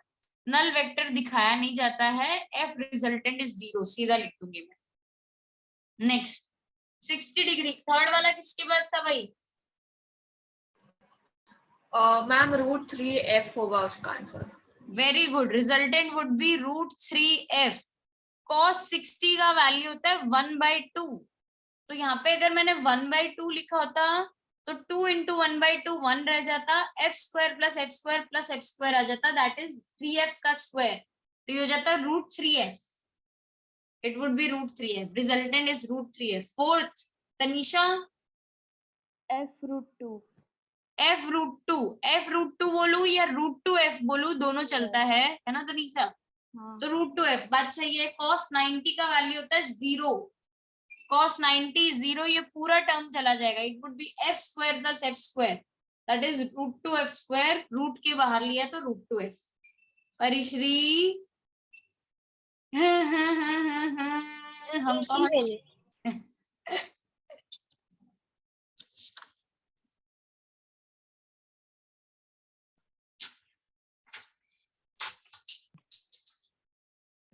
Null vector दिखाया नहीं जाता है. एफ रिजल्टेंट इज 0 सीधा लिख दूंगी मैं. Next 60 degree. थर्ड वाला किसके पास था भाई. मैम √3f होगा उसका answer. Very good. Resultant would B √3f. cos 60 का वैल्यू होता है 1/2. तो यहाँ पे अगर मैंने 1/2 लिखा होता तो 2 into 1/2 1 रह जाता. f square plus F square plus F square आ जाता. दैट इज 3f का स्क्वायर. तो ये हो जाता है √3f. It would B √3f. Resultant is √3f. Fourth Tanisha. f√2. f√2 बोलू या √2f बोलू दोनों चलता है ना तनीषा. हाँ. तो √2f बात सही है. cos 90 का वैल्यू होता है 0. cos 90 0. ये पूरा टर्म चला जाएगा. It would be f square plus F square. That is √2f square. रूट के बाहर लिया तो √2f. परिश्री हम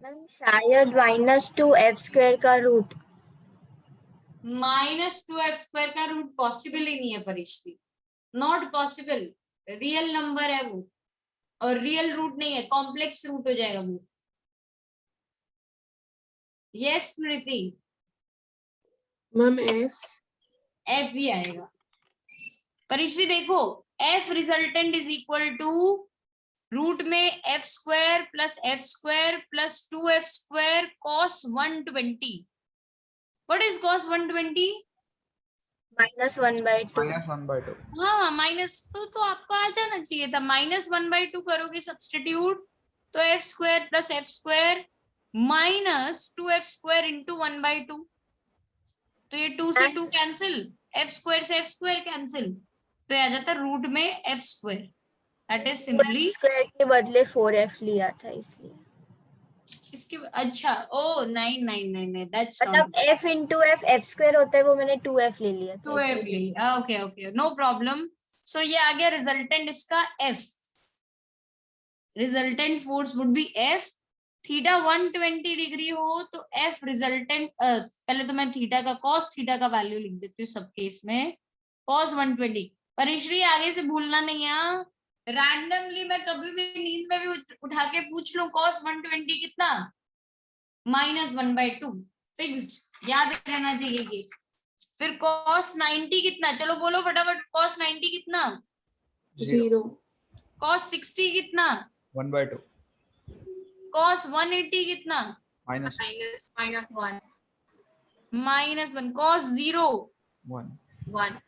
मैम शायद -2f स्क्वायर का रूट. -2f² का रूट पॉसिबल ही नहीं है Parikshit, not possible. Real number है वो, और रियल रूट नहीं है, कॉम्प्लेक्स रूट हो जाएगा वो। Yes Smriti, ma'am F F भी आएगा। परीक्षित देखो, F resultant is equal to root में f² plus f² plus 2f² cos 120। What is cos 120? -1/2. -1/2। हाँ माइनस, तो आपको आ जाना चाहिए था। -1/2 करोगे सब्सटीट्यूट, तो f² plus f² minus 2f² into 1/2, तो ये 2 से 2 कैंसिल, f² से f² कैंसिल, तो ये आ जाता रूट में f²। That is simply square के बदले 4f लिया था इसलिए, इसके। अच्छा, ओ नहीं नहीं नहीं नहीं, दैट्स मतलब f इंटू f f² होता है, वो मैंने 2f ले लिया था 2f ले लिया। Okay okay, no problem. So ये आ गया रिजल्टेंट इसका f। Resultant force would be f। Theta 120 degree हो तो f रिजल्टेंट, पहले तो मैं थीटा का cos थीटा का वैल्यू लिख देती हूँ सब केस में, cos 120। परिश्री आगे से भूलना नहीं है, रैंडमली मैं कभी भी नींद में भी उठा के पूछ लूं cos 120 कितना, -1/2 फिक्स्ड, याद रहना चाहिए ये। फिर cos 90 कितना, चलो बोलो फटाफट, cos 90 कितना, 0 cos 60 कितना, 1/2 cos 180 कितना, -1 -1, cos 0 1.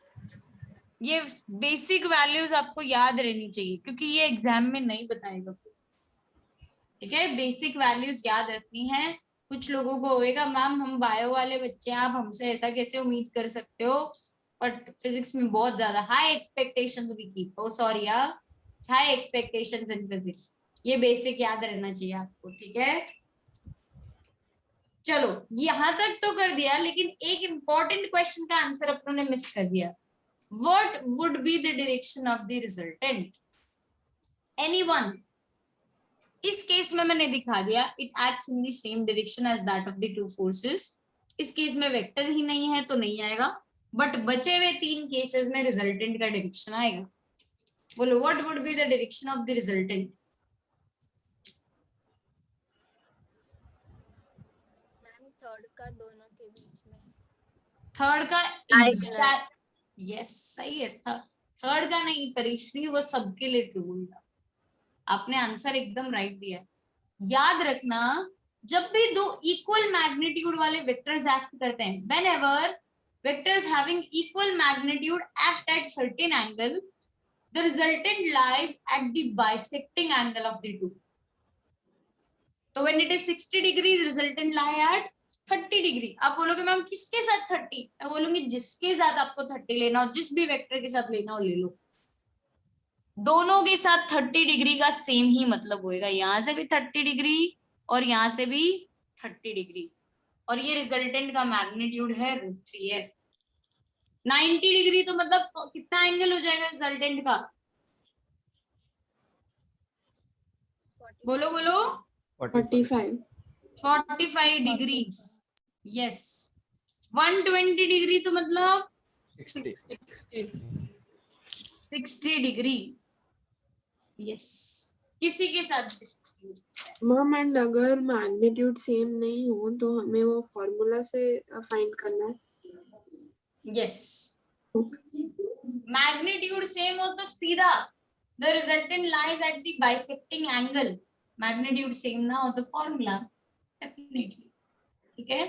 ये बेसिक वैल्यूज आपको याद रहनी चाहिए, क्योंकि ये एग्जाम में नहीं बताएगा। ठीक है, बेसिक वैल्यूज याद रखनी है। कुछ लोगों को होएगा मैम हम बायो वाले बच्चे हैं, आप हमसे ऐसा कैसे उम्मीद कर सकते हो, बट फिजिक्स में बहुत ज्यादा high expectations we keep, oh sorry यार, हाई एक्सपेक्टेशंस इन फिजिक्स। ये बेसिक याद रहना चाहिए आपको, ठीक है। चलो यहां तक तो कर दिया, लेकिन एक इंपॉर्टेंट क्वेश्चन का आंसर अपनों ने मिस कर दिया। What would be the direction of the resultant? Anyone? इस केस में मैंने दिखा दिया, it acts in the same direction as that of the two forces। इस केस में वेक्टर ही नहीं है तो नहीं आएगा, बट बचे हुए 3 केसेस में रिजल्टेंट का डायरेक्शन आएगा। बोलो what would be the direction of the resultant? Ma'am third का दोनों के बीच में, थर्ड का Diagonal। एग्जैक्ट, यस सही है। थर्ड का नहीं परीक्षणी, वो सबके लिए ट्रू होगा। आपने आंसर एकदम राइट दिया। याद रखना, जब भी दो इक्वल मैग्नीट्यूड वाले वेक्टर्स एक्ट करते हैं, whenever vectors having equal magnitude act at certain angle, the resultant lies at the bisecting angle of the two. तो when it is 60 degree, resultant lie at 30 degree. आप बोलोगे मैम किसके साथ 30? मैं बोलूंगी जिसके साथ आपको 30 लेना हो, जिस भी वेक्टर के साथ लेना हो ले लो, दोनों के साथ 30 डिग्री का सेम ही मतलब होएगा। यहाँ से भी 30 डिग्री और यहाँ से भी 30 डिग्री, और ये रिजल्टेंट का मैग्नीट्यूड है √3f। 90 डिग्री तो मतलब कितना एंगल हो जाएगा रिजल्टेंट का, बोलो बोलो, 45 45 डिग्रीज। यस, 120 डिग्री तो मतलब 60 डिग्री। यस, किसी के साथ भी 60 हो सकता है। मैम एंड अगर मैग्नीट्यूड सेम नहीं हो तो हमें वो फॉर्मूला से फाइंड करना है। यस, मैग्नीट्यूड सेम हो तो सीधा the resultant lies at the bisecting angle. Magnitude same ना हो तो फॉर्मूला डेफिनेटली। ठीक है,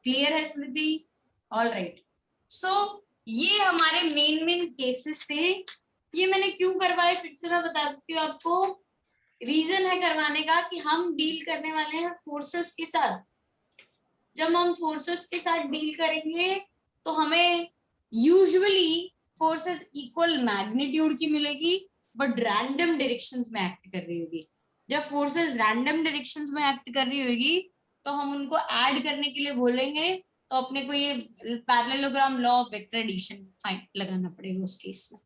क्लियर है स्मृति? All right. सो ये हमारे मेन केसेस थे। ये मैंने क्यों करवाए फिर से मैं बता देती हूँ आपको। रीजन है करवाने का कि हम डील करने वाले हैं फोर्सेस के साथ। जब हम फोर्सेस के साथ डील करेंगे तो हमें यूजुअली फोर्सेस इक्वल मैग्नीट्यूड की मिलेगी, बट रैंडम डायरेक्शंस में एक्ट कर रही होगी। जब फोर्सेस रैंडम डायरेक्शंस में एक्ट कर रही होगी तो हम उनको ऐड करने के लिए बोलेंगे, तो अपने को ये parallelogram law of vector addition लगाना पड़ेगा उस केस में।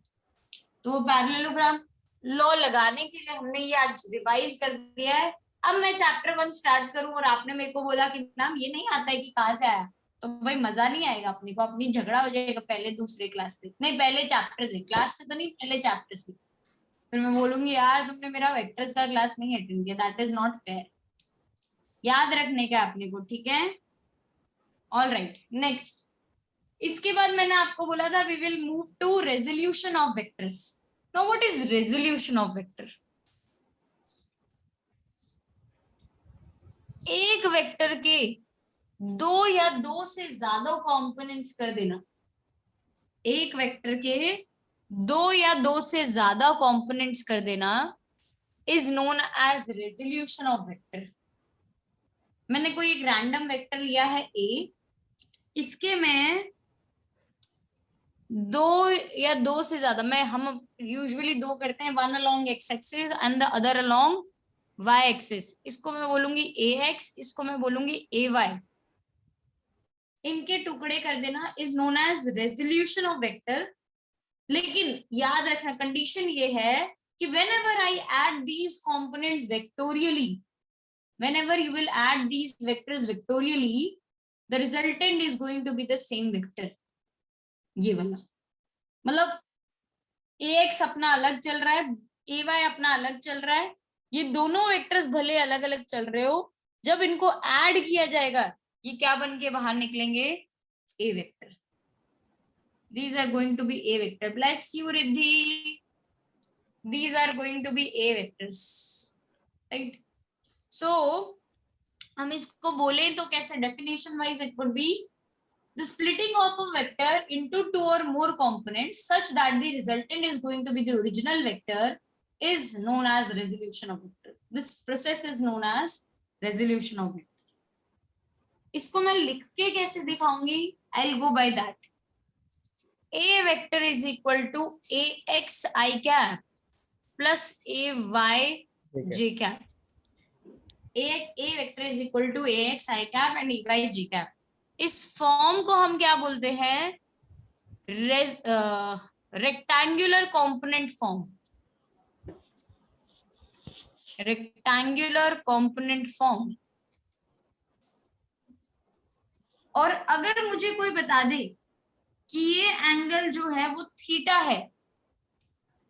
तो वो पैरेललोग्राम लॉ लगाने के लिए हमने ये आज रिवाइज कर दिया है। अब मैं चैप्टर 1 स्टार्ट करूं और आपने मेरे को बोला कि मैम ये नहीं आता है कि कहाँ से आया, तो भाई मजा नहीं आएगा अपने को, अपनी झगड़ा हो जाएगा पहले दूसरे क्लास से, नहीं पहले चैप्टर से, क्लास से तो नहीं, पहले चैप्टर से। फिर मैं बोलूंगी यार तुमने मेरा वेक्टर्स का क्लास नहीं अटेंड किया, दैट इज नॉट फेयर। याद रखने का अपने को, ठीक है। All right, next. इसके बाद मैंने आपको बोला था we will move to resolution of vectors. Now what is resolution of vector? एक वेक्टर के दो या दो से ज्यादा कंपोनेंट्स कर देना, एक वेक्टर के दो या दो से ज्यादा कंपोनेंट्स कर देना is known as resolution of vector. मैंने कोई एक रैंडम वेक्टर लिया है ए, इसके मैं दो या दो से ज्यादा, मैं हम यूजुअली दो करते हैं, one along X axis and the other along Y axis. इसको मैं बोलूंगी ए एक्स, इसको मैं बोलूंगी ए वाई। इनके टुकड़े कर देना is known as resolution of vector. लेकिन याद रखना कंडीशन ये है कि whenever I add these components vectorially, whenever you will add these vectors vectorially, the resultant is going to be the same vector। ये वाला मतलब ax अपना अलग चल रहा है, ay अपना अलग चल रहा है, ये दोनों वेक्टर्स भले अलग अलग चल रहे हो, जब इनको ऐड किया जाएगा ये क्या बन के बाहर निकलेंगे? a vector. These are going to be a vector। Bless you Riddhi। These are going to be a vectors, right? So हम इसको बोले तो कैसे definition wise it would be the splitting of a vector into two or more components such that the resultant is going to be the original vector is known as resolution of vector। This process is known as resolution of vector। इसको मैं लिख के कैसे दिखाऊंगी? I'll go by that। A vector is equal to ax I cap plus ay j cap। A vector is equal to ax I cap and ay j cap। इस फॉर्म को हम क्या बोलते हैं? Rectangular component form. Rectangular component form. और अगर मुझे कोई बता दे कि ये एंगल जो है वो थीटा है,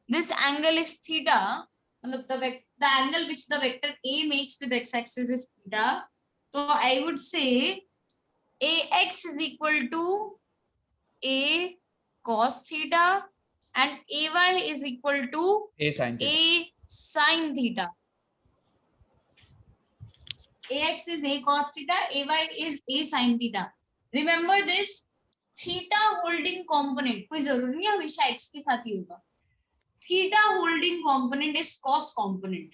दिस एंगल इज थीटा, मतलब the angle which the vector a makes with x axis is theta, so I would say ax is equal to a cos theta and ay is equal to A sin theta। a sin theta। ax is a cos theta, ay is a sin theta। remember this, theta holding component, कोई जरूरी नहीं हमेशा एक्स के साथ ही होगा। Theta holding component is cos component.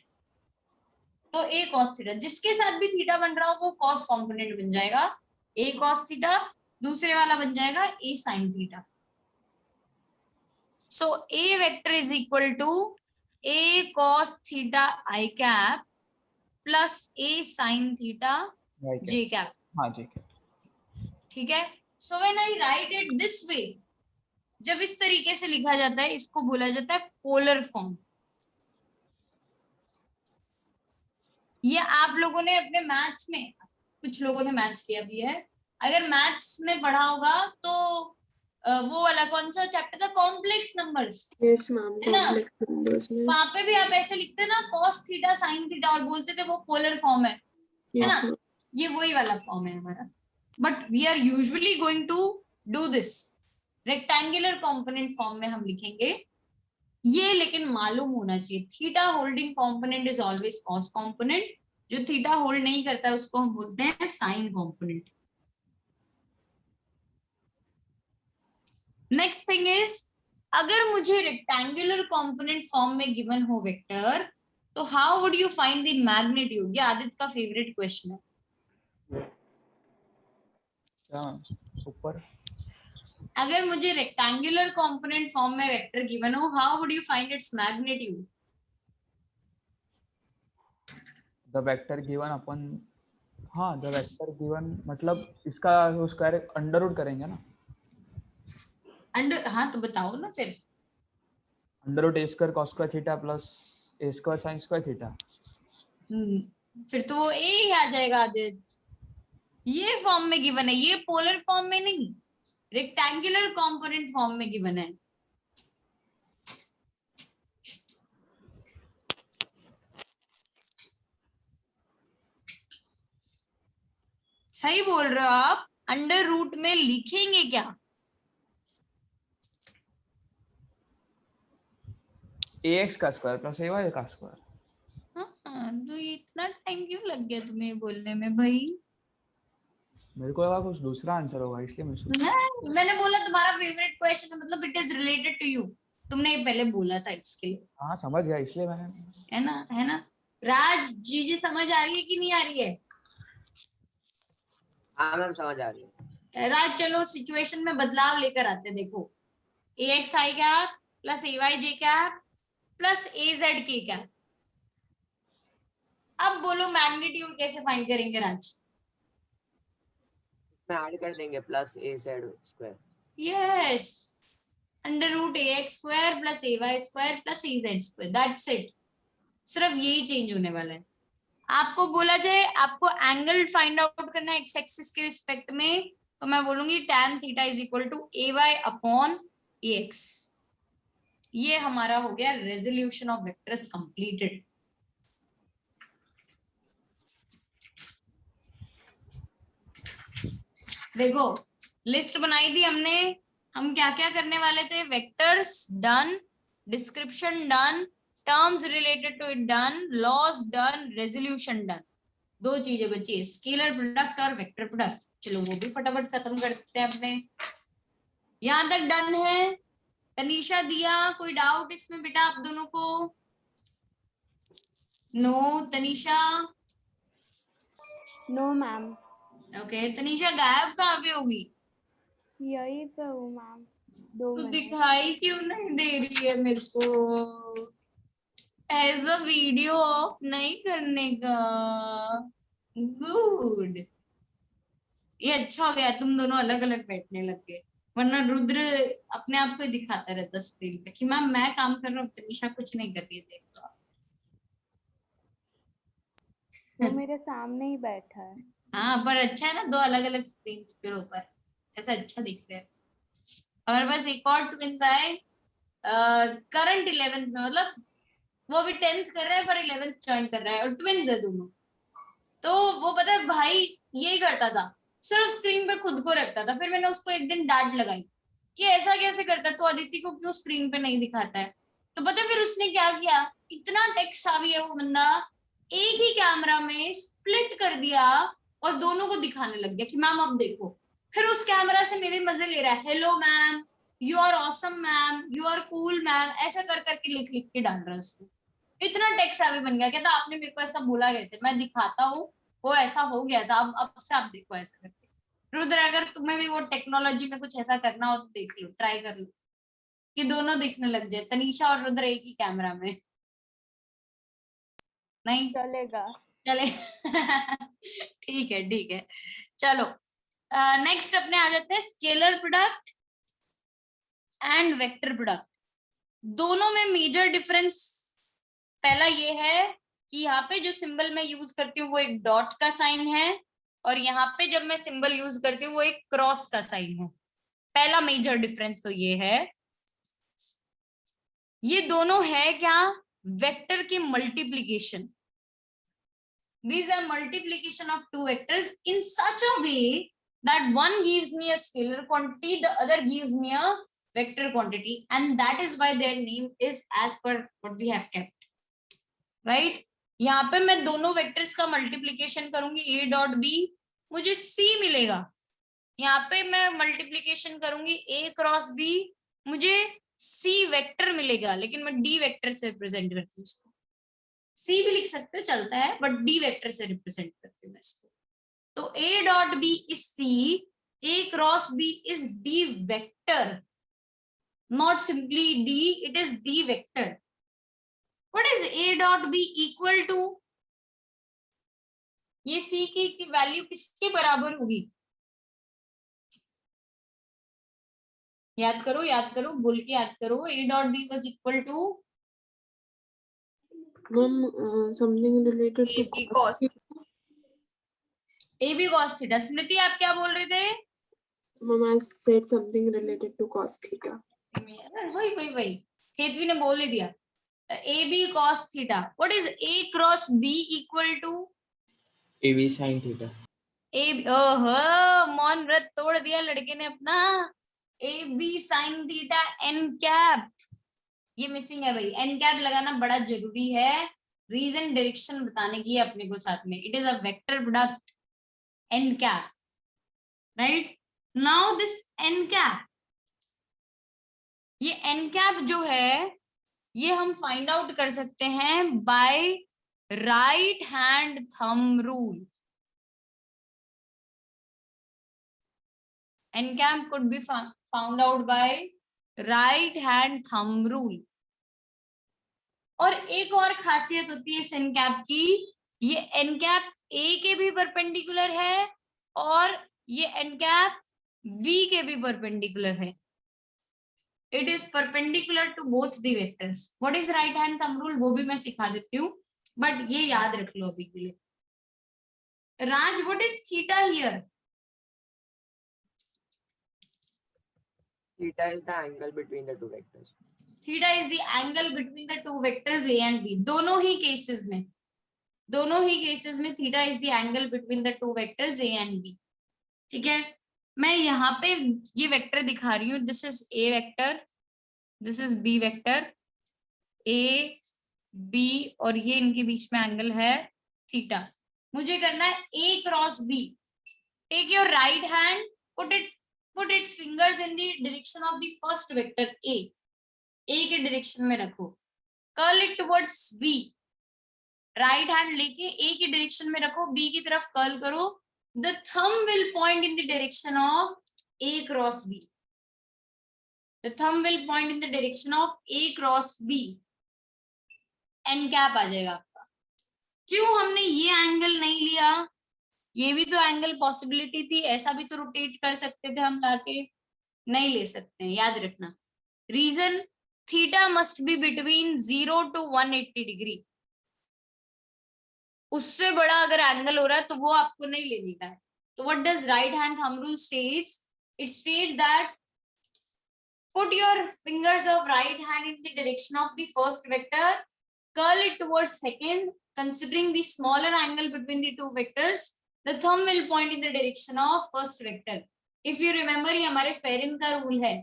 तो ए कॉस थीटा, जिसके साथ भी थीटा बन रहा हो वो कॉस कंपोनेंट बन जाएगा। ए कॉस थीटा, दूसरे वाला बन जाएगा A sine theta. So A vector is equal to A cos theta I cap plus A sine theta J cap. हाँ जी, ठीक है। So when I write it this way, जब इस तरीके से लिखा जाता है इसको बोला जाता है पोलर फॉर्म। ये आप लोगों ने अपने मैथ्स में, कुछ लोगों ने मैथ्स किया भी है, अगर मैथ्स में पढ़ा होगा तो वो वाला कौन सा चैप्टर था, कॉम्प्लेक्स नंबर्स, यस मैम, है ना? कॉम्प्लेक्स नंबर्स में। वहां पे भी आप ऐसे लिखते ना cos थीटा sin थीटा और बोलते थे वो पोलर फॉर्म है ना? ये वही वाला फॉर्म है हमारा। But we are usually going to do this rectangular component form में हम लिखेंगे ये, लेकिन मालूम होना चाहिए theta holding component is always cos component, जो थीटा होल्ड नहीं करता है उसको हम बोलते हैं sine component. Next thing is, अगर मुझे रेक्टेंगुलर कंपोनेंट फॉर्म में गिवन हो वेक्टर, तो how would you find the magnitude? ये आदित्य का फेवरेट क्वेश्चन है। ऊपर अगर मुझे रेक्टेंगुलर कंपोनेंट फॉर्म में वेक्टर गिवन हो, how would you find its magnitude? The vector given अपन, हाँ द वेक्टर गिवन मतलब इसका उसका अंडर रूट करेंगे ना। अंडर, हाँ तो बताओ ना फिर। Under root A square cos square theta plus A square sine square theta. फिर तो वो ए ही आ जाएगा आदित्य। ये फॉर्म में गिवन है, ये पोलर फॉर्म में नहीं, रेक्टेंगुलर कंपोनेंट फॉर्म में गिवन है। सही बोल रहे हो आप, अंडर रूट में लिखेंगे क्या? ax का स्क्वायर प्लस ay का स्क्वायर। हाँ, तो इतना टाइम क्यों लग गया तुम्हें बोलने में भाई? मेरे को लगा कुछ दूसरा आंसर होगा इसलिए मैं सोचा। मैंने बोला तुम्हारा फेवरेट क्वेश्चन है, मतलब it is related to you, तुमने ये पहले बोला था इसके लिए, हाँ समझ गया इसलिए मैंने। है ना, है ना? राज जी समझ आ रही है कि नहीं आ रही है? हाँ मैम समझ आ रही है। राज चलो सिचुएशन में बदलाव लेकर आते हैं, देखो ax I cap plus ay j cap plus az k cap. अब बोलो मैग्नीट्यूड कैसे फाइंड करेंगे राज? इसमें ऐड कर देंगे plus A Z square. Yes, under root ax square plus ay square plus az square, that's it. सिर्फ यही चेंज होने वाला है। आपको बोला जाए आपको एंगल फाइंड आउट करना है एक्स एक्सिस के रिस्पेक्ट में, तो मैं बोलूंगी tan theta is equal to ay upon ax। ये हमारा हो गया रेजोल्यूशन ऑफ वेक्टर्स कंप्लीटेड। देखो लिस्ट बनाई थी हमने, हम क्या क्या करने वाले थे? Vectors done, description done, terms related to it done, laws done, resolution done. दो चीजें बची है, स्केलर प्रोडक्ट और वेक्टर प्रोडक्ट। चलो वो भी फटाफट खत्म करते हैं अपने। यहां तक डन है? तनीषा दिया कोई डाउट इसमें बेटा आप दोनों को? No Tanisha? No ma'am, okay Tanisha गायब कहाँ पे होगी? यही पे हूँ मैम, 2 तो मिनट। दिखाई क्यों नहीं दे रही है मेरे को? एज अ वीडियो ऑफ नहीं करने का। गुड, ये अच्छा हो गया तुम दोनों अलग अलग बैठने लग गए, वरना रुद्र अपने आप को ही दिखाता रहता स्क्रीन पे कि मैम मैं काम कर रहा हूँ, तनीषा कुछ नहीं कर रही है, देखो। वो मेरे सामने ही बैठा है। हाँ पर अच्छा है ना, दो अलग अलग स्क्रीन पे ऊपर, ऐसा अच्छा दिख रहा है। हमारे पास एक और ट्विंस आए करंट 11th में, मतलब वो भी 10th कर रहा है पर 11th ज्वाइन कर रहा है, और ट्विंस है दोनों। तो वो पता है भाई यही करता था, सिर्फ स्क्रीन पे खुद को रखता था। फिर मैंने उसको एक दिन डांट लगाई कि ऐसा कैसे करता है, तो अदिति को क्यों स्क्रीन पे नहीं दिखाता है? तो पता है फिर उसने क्या किया, इतना टेक सावी है वो बंदा, एक ही कैमरा में स्प्लिट कर दिया और दोनों को दिखाने लग गया कि मैम अब देखो। फिर उस कैमरा से मेरे मजे ले रहा है, hello ma'am, you are awesome ma'am, you are cool ma'am, ऐसा कर करके लिख लिख के डाल रहा है उसको। इतना टेक सावी बन गया। कहता आपने मेरे को ऐसा बोला कैसे, मैं दिखाता हूँ, वो ऐसा हो गया था, अब से आप देखो ऐसा करके। रुद्र अगर तुम्हें भी वो टेक्नोलॉजी में कुछ ऐसा करना हो तो देख लो, ट्राई कर लो कि दोनों दिखने लग जाए, तनीषा और रुद्र एक ही कैमरा में। नहीं चलेगा। चले ठीक है ठीक है। चलो नेक्स्ट अपने आ जाते हैं scalar product and vector product. दोनों में मेजर डिफरेंस पहला ये है कि यहाँ पे जो सिंबल मैं यूज करती हूँ वो एक डॉट का साइन है, और यहाँ पे जब मैं सिंबल यूज करती हूँ वो एक क्रॉस का साइन है। पहला मेजर डिफरेंस तो ये है। ये दोनों है क्या? वेक्टर के multiplication. These are multiplication of two vectors in such a way that one gives me a scalar quantity, the other gives me a vector quantity, and that is why their name is as per what we have kept, right? यहाँ पे मैं दोनों वेक्टर्स का मल्टीप्लीकेशन करूंगी, a डॉट b, मुझे c मिलेगा। यहाँ पे मैं मल्टीप्लीकेशन करूंगी a क्रॉस b, मुझे c वेक्टर मिलेगा, लेकिन मैं d वेक्टर से रिप्रेजेंट करती हूँ उसको। सी भी लिख सकते हो चलता है, बट डी वेक्टर से रिप्रेजेंट करती हूँ मैं इसको। तो A dot B is C, A cross B is D vector, not simply D, it is D vector. What is A dot B equal to? ये सी की वैल्यू किसके बराबर होगी? याद करो बोल के याद करो। A dot B was equal to ma'am something related AB cos to A B cos theta. Smriti आप क्या बोल रहे थे? Mama said something related to cos theta. वही हेतवी ने बोल ही दिया। A B cos theta. What is A cross B equal to? AB sin theta. ओहो, मौन व्रत तोड़ दिया लड़के ने अपना। A B sine theta N cap, ये मिसिंग है भाई। एन कैप लगाना बड़ा जरूरी है, रीजन डायरेक्शन बताने की है अपने को साथ में। It is a vector product N cap, right? Now this N cap, ये एन कैप जो है ये हम फाइंड आउट कर सकते हैं by right hand thumb rule. N cap could be found out by right hand thumb rule. और एक और खासियत होती है इस N cap की, ये N cap A के भी परपेंडिकुलर है और ये N cap B के भी परपेंडिकुलर है। It is perpendicular to both the vectors. What is right hand thumb rule वो भी मैं सिखा देती हूँ, बट ये याद रख लो अभी के लिए। राज, what is theta here? Theta is the angle between the two vectors. Theta is the angle between the two vectors A and B. दोनों ही केसेस में theta is the angle between the two vectors A and B. ठीक है, मैं यहाँ पे ये वेक्टर दिखा रही हूँ। This is A vector, this is B vector, A B, और ये इनके बीच में एंगल है थीटा। मुझे करना है A cross B. Take your right hand, put its fingers in the direction of the first vector A. A के डायरेक्शन में रखो। Curl it towards B। Right hand लेके A की डायरेक्शन में रखो, B की तरफ कर्ल करो। The thumb will point in the direction of A cross B. The thumb will point in the direction of A cross B. N cap आ जाएगा आपका। क्यों हमने ये एंगल नहीं लिया? ये भी तो एंगल पॉसिबिलिटी थी, ऐसा भी तो रोटेट कर सकते थे हम लाके, नहीं ले सकते हैं, याद रखना। Reason, theta must be between 0 to 180 degree. उससे बड़ा अगर एंगल हो रहा है तो वो आपको नहीं लेने का है। तो what does right hand thumb rule states? It states that put your fingers of right hand in the direction of the first vector, curl it towards second, considering the smaller angle between the two vectors. The thumb will point in the direction of first vector. If you remember, ये हमारे फेरिन का रूल है।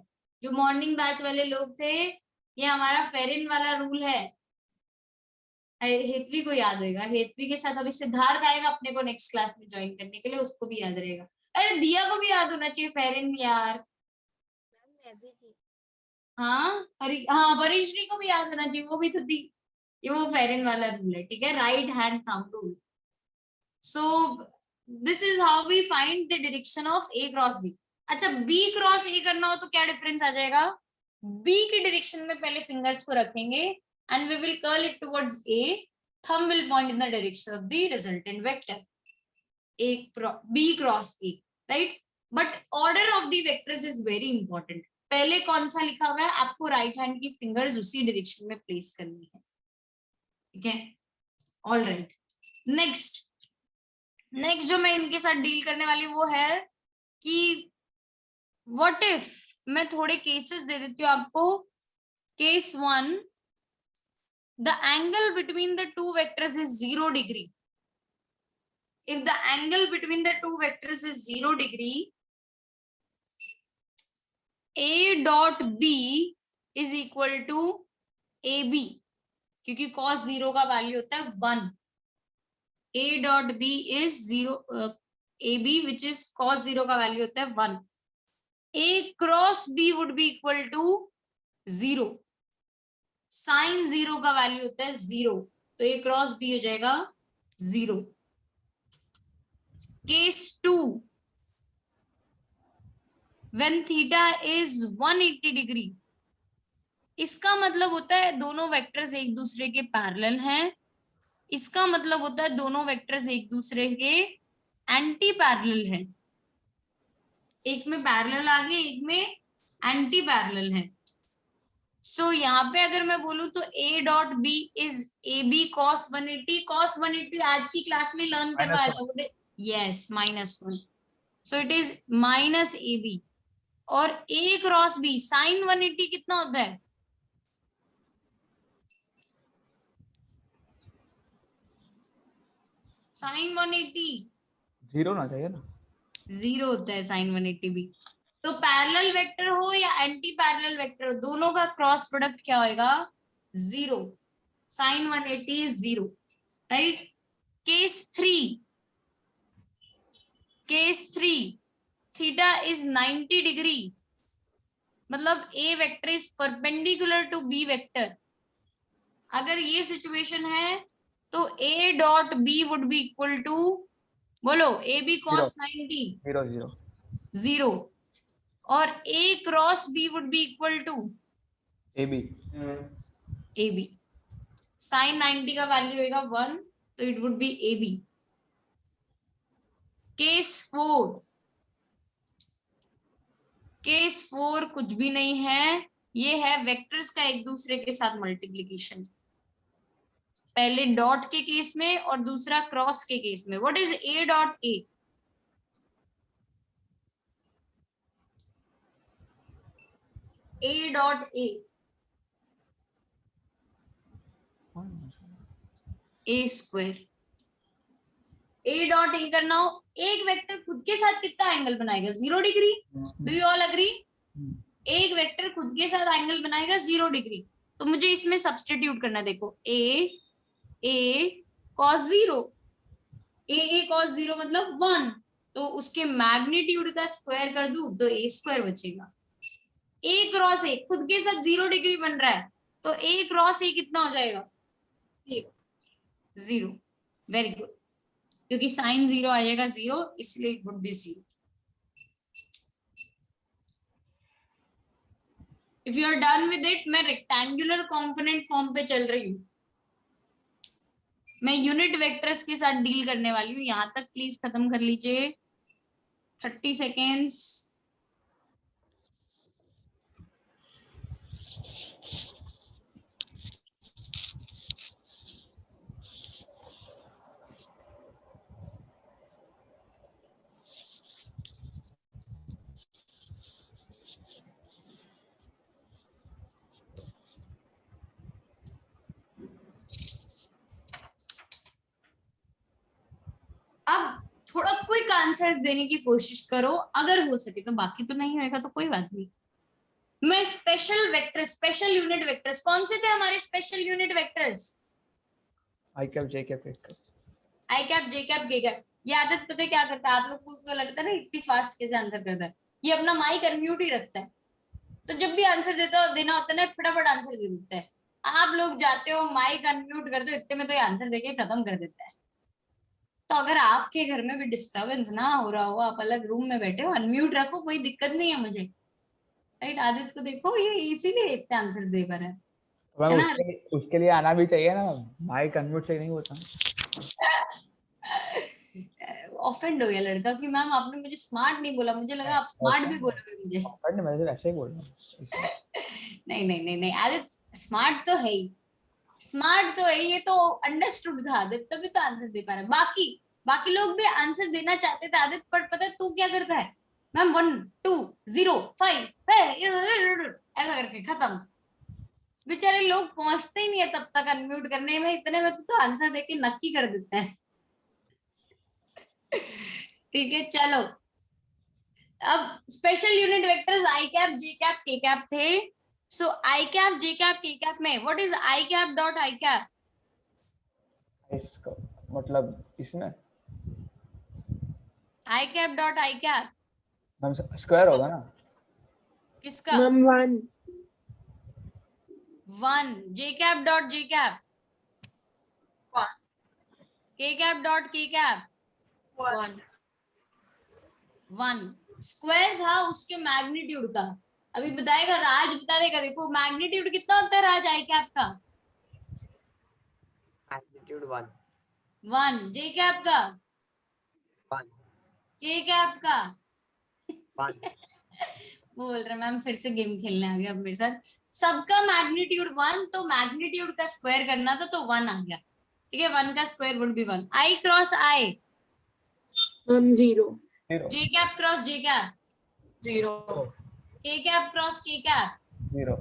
जो मॉर्निंग बैच वाले लोग थे, ये हमारा फेरिन वाला रूल है। हेतवी को याद होगा, हेतवी के साथ अभी सिद्धार्थ आएगा अपने को नेक्स्ट क्लास में ज्वाइन करने के लिए, उसको भी याद रहेगा। अरे दिया को भी याद होना चाहिए फेरिन यार। हाँ परिश्री को भी याद होना चाहिए, वो भी तो थी। ये वो फेरिन वाला रूल है, ठीक है, right hand thumb rule. So this is how we find the direction of A cross B. अच्छा, बी क्रॉस ए करना हो तो क्या डिफरेंस आ जाएगा? बी की डायरेक्शन में पहले फिंगर्स को रखेंगे and we will curl it towards A, thumb will point in the direction of the resultant vector A B cross A, right? But order of the vectors is very important. पहले कौन सा लिखा हुआ है, आपको राइट हैंड की फिंगर्स उसी डायरेक्शन में प्लेस करनी है, ठीक है? ऑल राइट, नेक्स्ट जो मैं इनके साथ डील करने वाली वो है कि व्हाट इफ, मैं थोड़े केसेस दे देती हूँ आपको। Case 1, the angle between the two vectors is 0 degree. If the angle between the two vectors is 0 degree, A dot B is equal to AB, क्योंकि cos 0 का वैल्यू होता है 1। A dot B is 0, AB which is cos 0 का वैल्यू होता है 1। A cross B would be equal to 0। sin 0 का वैल्यू होता है 0, तो A cross B हो जाएगा 0। Case 2, when theta is 180 degree, इसका मतलब होता है दोनों वेक्टर्स एक दूसरे के पैरेलल हैं। इसका मतलब होता है दोनों वेक्टर्स एक दूसरे के एंटी पैरेलल हैं। एक में पैरेलल आगे, एक में एंटी पैरेलल है। सो यहाँ पे अगर मैं बोलूं तो A dot B is AB cos 180। cos 180 आज की क्लास में लर्न करवाया था, yes -1, so it is -AB। और A क्रॉस B साइन 180 कितना होता है? साइन 180 0 ना चाहिए ना। 0 होता है साइन 180 भी। तो पैरेलल वेक्टर हो या एंटी पैरेलल वेक्टर हो, दोनों का क्रॉस प्रोडक्ट क्या होएगा? 0। Sine 180 is 0, right. Case 3 theta is 90 degree, मतलब A vector is perpendicular to B vector. अगर ये सिचुएशन है तो A dot B would be equal to, बोलो, AB cos 90 0 0 0, और A cross B would be equal to AB AB। Sine 90 का वैल्यू होगा 1, तो it would be AB। Case 4 कुछ भी नहीं है, ये है वेक्टर्स का एक दूसरे के साथ मल्टीप्लीकेशन। पहले डॉट के केस में और दूसरा क्रॉस के केस में। What is A dot A? A dot A, A square. A dot A करना हो, एक वेक्टर खुद के साथ कितना एंगल बनाएगा? 0 degree. Do you all agree? एक वेक्टर खुद के साथ एंगल बनाएगा 0 डिग्री। तो मुझे इसमें सब्स्टिट्यूट करना, देखो A cos 0, A cos 0 मतलब 1, तो उसके मैग्नीट्यूड का स्क्वायर कर दूं तो A स्क्वायर बचेगा। A क्रॉस A खुद के साथ 0 डिग्री बन रहा है, तो A क्रॉस A कितना हो जाएगा? 0। वेरी गुड, क्योंकि साइन 0 आ जाएगा 0, इसलिए it would be 0। If you are done with it, मैं रेक्टेंगुलर कंपोनेंट फॉर्म पे चल रही हूँ। मैं यूनिट वेक्टर्स के साथ डील करने वाली हूँ। यहां तक प्लीज खत्म कर लीजिए, 30 सेकेंड्स। अब थोड़ा क्विक आंसर्स देने की कोशिश करो अगर हो सके तो, बाकी तो नहीं होएगा तो कोई बात नहीं। मैं special vector, special unit vectors, कौन से थे हमारे special unit vectors? I cap J cap K cap। I cap, J cap, K cap. ये आदत पता है क्या करता है? आप लोग को लगता है ना इतनी फास्ट कैसे आंसर करता है, ये अपना माइक अनम्यूट ही रखता है, तो जब भी आंसर देना होता है ना, फटाफट आंसर दे देता है। आप लोग जाते हो माइक अनम्यूट करते हो, इतने में तो ये आंसर देके खत्म कर देता है। तो अगर आपके घर में भी डिस्टरबेंस ना हो रहा हो, आप अलग रूम में बैठे हो, अनम्यूट रखो, कोई दिक्कत नहीं है मुझे, राइट। आदित्य को देखो, ये इसीलिए इतने आंसर दे पा रहा है मैम ना? उसके लिए आना भी चाहिए ना, माइक अनम्यूट से नहीं होता। ऑफेंड हो गया लड़का कि मैम आपने मुझे स्मार्ट नहीं बोला, मुझे लगा आप स्मार्ट भी बोलोगे मुझे। ऑफेंड मैं तो ऐसे ही बोल रहा हूँ। नहीं नहीं नहीं नहीं, आदित्य स्मार्ट तो है ही, स्मार्ट तो है, ये तो अंडरस्टूड था आदित्य, तभी तो आंसर दे पा रहा है। बाकी लोग भी आंसर देना चाहते थे आदित्य, पर पता है तू क्या करता है? मैम 1 2 0 5 ऐसा करके खत्म। बेचारे लोग पहुंचते ही नहीं है तब तक अनम्यूट करने में, इतने में तो आंसर देके नक्की कर देते हैं। ठीक है, चलो। अब special unit vectors I cap, J cap, K cap थे। So I cap, J cap, K cap में what is I cap dot I cap? इसका मतलब इसमें I cap dot I cap ma'am square होगा ना। किसका? Ma'am 1 1। J cap dot J cap, 1 K cap dot K cap, 1 1। Square था उसके मैग्नीट्यूड का। अभी बताएगा राज, बता देगा। देखो मैग्नीट्यूड कितना होता है राज आई कैप का? मैग्नीट्यूड 1 1। जे कैप का? 1 के कैप का? 1 बोल रहे मैम फिर से गेम खेलने आ गया अब मेरे साथ। सबका मैग्नीट्यूड 1, तो मैग्नीट्यूड का स्क्वायर करना था तो 1 आ गया। ठीक है, 1 का square would be 1। I cross I, 0. J cap cross J cap, 0. K cap cross K cap, 0.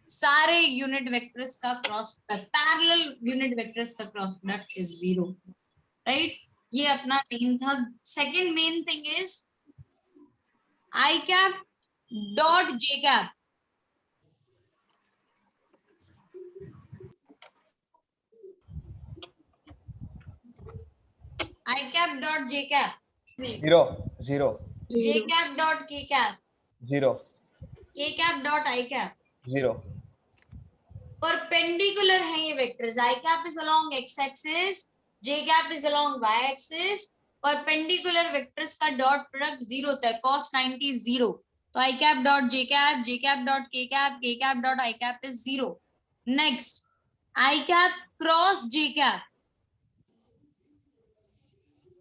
सारे यूनिट वेक्टर्स का cross product, parallel unit vectors का क्रॉस प्रोडक्ट इज 0, राइट. ये अपना मेन था. Second main thing is I cap dot J cap. I cap dot J cap. 0. 0. J cap dot K cap. 0. K cap dot I cap. 0. Perpendicular है ये vectors. I cap is along x axis, J cap is along y axis. Perpendicular vectors का dot product 0 होता है. Cos 90 is 0. तो I cap dot J cap, J cap dot K cap, K cap dot I cap is 0. Next, I cap cross J cap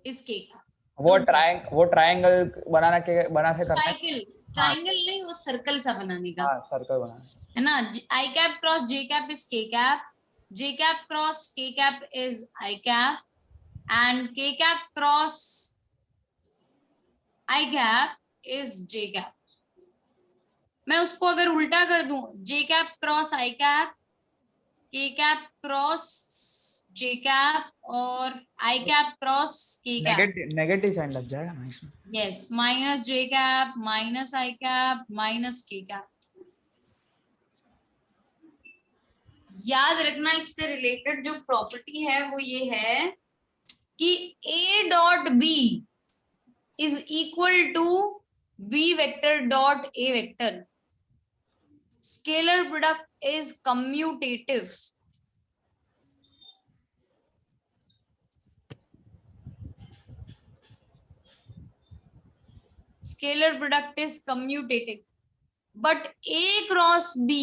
is K cap. वो ट्रायंगल बना के करना है. साइकिल, ट्रायंगल नहीं, वो सर्कल सा बनाने का. हाँ, सर्कल बनाना है ना. I cap cross J cap is K cap, J cap cross K cap is I cap, and K cap cross I cap is J cap. मैं उसको अगर उल्टा कर दूं, J cap cross I cap, K cap cross J cap और I cap cross K cap. Negative sign लग जाएगा ना इसमें. Yes, minus J cap, minus I cap, minus K cap. याद रखना, इससे रिलेटेड जो प्रॉपर्टी है वो ये है कि A dot B is equal to B vector dot A vector. Scalar product is commutative. Scalar product is commutative, but A cross B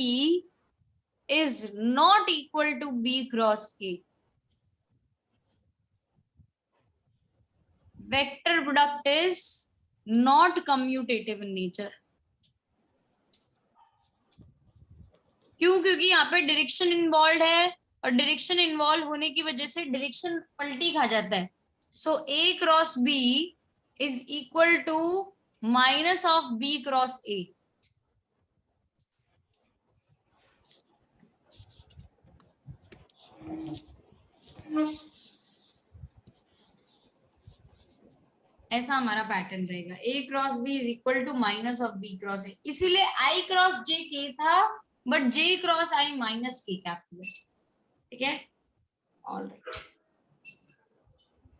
is not equal to B cross A. Vector product is not commutative in nature. क्यों? क्योंकि यहाँ पे डायरेक्शन इन्वॉल्व है और डायरेक्शन इन्वॉल्व होने की वजह से डायरेक्शन पलटी खा जाता है. So A cross B is equal to minus of B cross A. ऐसा हमारा पैटर्न रहेगा. A cross B is equal to minus of B cross A. इसीलिए I क्रॉस J K था, but J cross I minus K cap हुआ. ठीक है, ऑलराइट.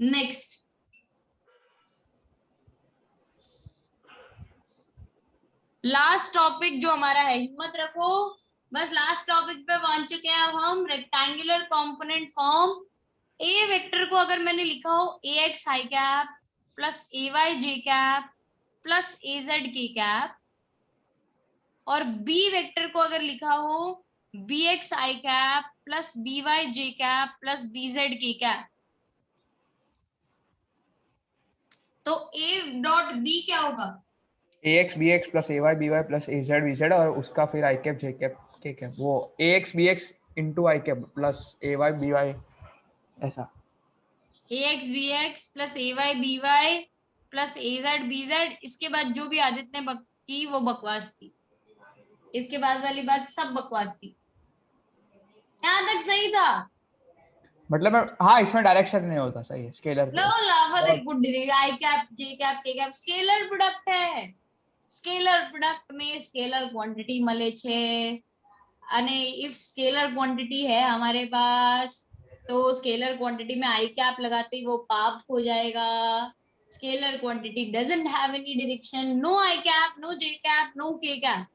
नेक्स्ट, लास्ट टॉपिक जो हमारा है, हिम्मत रखो, बस लास्ट टॉपिक पे पहुंच चुके हैं अब हम. Rectangular component form. A vector को अगर मैंने लिखा हो AX I cap plus AY J cap plus AZ K cap, और B वेक्टर को अगर लिखा हो BX I cap plus BY J cap plus BZ K cap, तो A डॉट B क्या होगा? AX BX plus AY BY plus AZ BZ और उसका फिर I cap J cap K cap. वो AX BX into I cap plus AY BY ऐसा. AX BX plus AY BY plus AZ BZ. इसके बाद जो भी आदित्य ने की वो बकवास थी. इसके बाद वाली बात सब बकवास थी. यहाँ तक सही था? मतलब हाँ, इसमें डायरेक्शन नहीं होता. सही है. स्केलर नो लाफा दे गुड I cap J cap K cap scalar product है. स्केलर प्रोडक्ट में स्केलर क्वांटिटी મળે છે અને इफ स्केलर क्वांटिटी है हमारे पास तो स्केलर क्वांटिटी में I कैप लगाते ही वो पाप हो जाएगा. Scalar quantity doesn't have any direction. No I cap, no J cap, no K cap.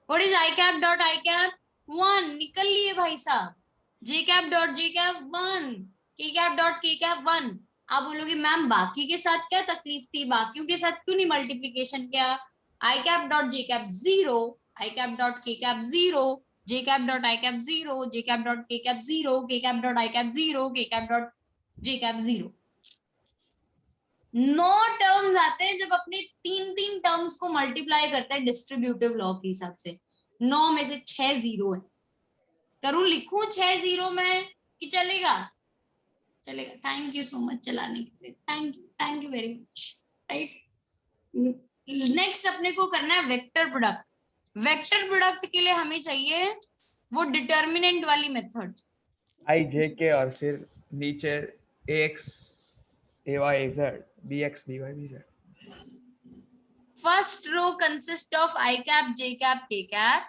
What is I cap dot I cap? 1. निकल लिए भाई साहब. J cap dot J cap 1, K cap dot K cap 1. आप बोलोगे मैम बाकी के साथ क्या तकलीफ थी, बाकियों के साथ क्यों नहीं मल्टीप्लिकेशन किया? I cap dot J cap 0, I cap dot K cap 0, J cap dot I cap 0, J cap dot K cap 0, K cap dot I cap 0, K cap dot J cap 0. 9 terms आते हैं जब अपने 3 टर्म्स को मल्टीप्लाई करते हैं डिस्ट्रीब्यूटिव लॉ के हिसाब से. 9 में से 6 0 है. करूं, लिखूं 6 0 में कि चलेगा? चलेगा। थैंक यू सो मच चलाने के लिए, thank you very much. Right, next अपने को करना है वेक्टर प्रोडक्ट। वेक्टर प्रोडक्ट के लिए हमें चाहिए वो डिटर्मिनेंट वाली मेथड। आई जे के और फिर नीचे ax ay az bx by bz। First row consists of I cap, J cap, K cap.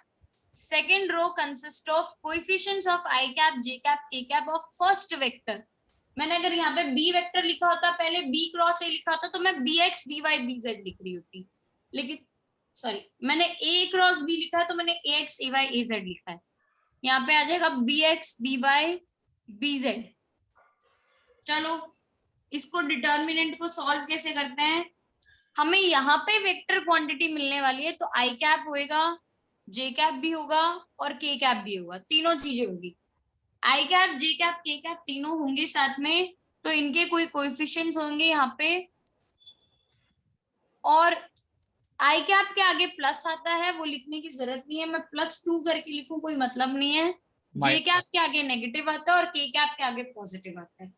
Second row consists of coefficients of I cap, J cap, K cap of first vector. मैंने अगर यहाँ पे B वेक्टर लिखा होता, पहले B क्रॉस A लिखा होता, तो मैं BX, BY, BZ लिख रही होती। लेकिन सॉरी, मैंने A क्रॉस B लिखा है तो मैंने AX, AY, AZ लिखा है। यहाँ पे आ जाएगा BX, BY, BZ। चलो इसको डिटर्मिनेंट को सॉल्व कैसे करते हैं। हमें यहाँ पे वेक्टर क्वांटिटी मिलने वाली है, तो आई कैप होएगा, जे कैप भी होगा और के कैप भी होगा, तीनों चीजें होगी। आई cap, J cap, K cap तीनों होंगे साथ में, तो इनके कोई कोएफिशिएंट्स होंगे यहाँ पे, और आई कैप के आगे प्लस आता है, वो लिखने की जरूरत नहीं है, मैं +2 करके लिखूं कोई मतलब नहीं है। जे कैप के आगे नेगेटिव आता है और के कैप के आगे पॉजिटिव आता है।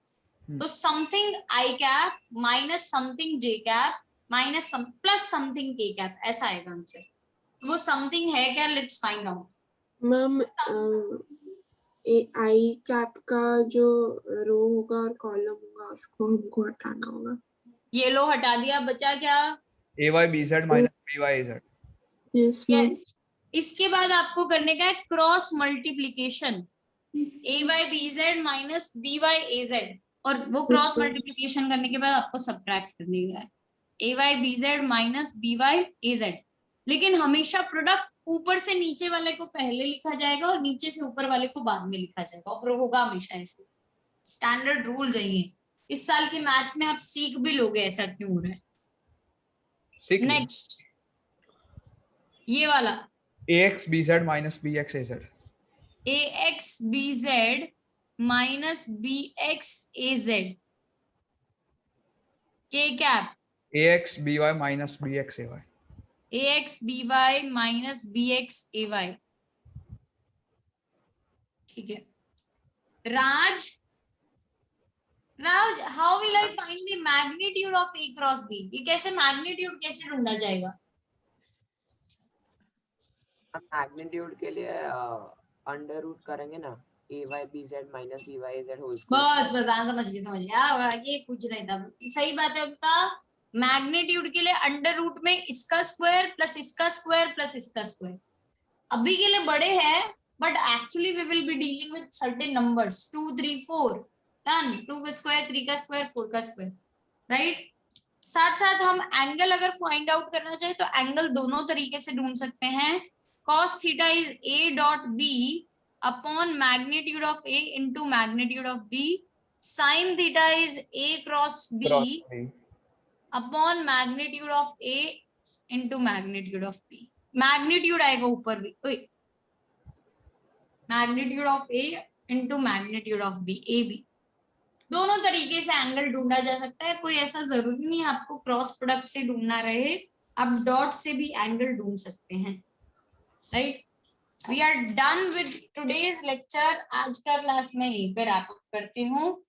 तो something I cap minus something J cap minus plus something के कैप, ऐसा आएगा आंसर। वो समथिंग है क्या, let's find out. Ma'am I cap का जो रो होगा और कॉलम होगा उसको हमको हटाना होगा। ये लो हटा दिया, बचा क्या। ay bz minus by az। Yes ma'am. yes. इसके बाद आपको करने का है cross multiplication, ay bz minus by az, और वो क्रॉस ma'am. मल्टीप्लीकेशन करने के बाद आपको सब्ट्रैक्ट करने का है ay bz minus by az। लेकिन हमेशा प्रोडक्ट ऊपर से नीचे वाले को पहले लिखा जाएगा और नीचे से ऊपर वाले को बाद में लिखा जाएगा, और होगा हमेशा ऐसे। स्टैंडर्ड रूल चाहिए। इस साल के मैथ्स में आप सीख भी लोगे ऐसा क्यों हो रहा है। नेक्स्ट ये वाला ax bz minus bx az। ax bz minus bx az, k cap ax by minus bx ay। ax by minus bx ay। ठीक है Raj, how will I find the magnitude of a cross b। ये कैसे मैग्नीट्यूड कैसे ढूंढा जाएगा। मैग्नीट्यूड के लिए अंडर रूट करेंगे ना, ay bz minus by az whole square. बस समझ गया, ये कुछ नहीं था, सही बात है उनका। मैग्नीट्यूड के लिए अंडर रूट में इसका स्क्वायर प्लस इसका स्क्वायर प्लस इसका स्क्वायर। अभी के लिए बड़े हैं, but actually we will be dealing with certain numbers 2 3 4 done. 2 का स्क्वायर, 3 का स्क्वायर, 4 का स्क्वायर, राइट। साथ साथ हम एंगल अगर फाइंड आउट करना चाहे तो एंगल दोनों तरीके से ढूंढ सकते हैं। cos theta is a dot b upon magnitude of a into magnitude of b। sin theta is a cross b upon magnitude of a into magnitude of b। Magnitude आएगा ऊपर भी, magnitude of a into magnitude of b, a b। दोनों तरीके से एंगल ढूंढा जा सकता है, कोई ऐसा जरूरी नहीं आपको क्रॉस प्रोडक्ट से ढूंढना रहे, आप डॉट से भी एंगल ढूंढ सकते हैं, right. We are done with today's lecture. आज का क्लास मैं यहीं पे रैप अप करती हूँ।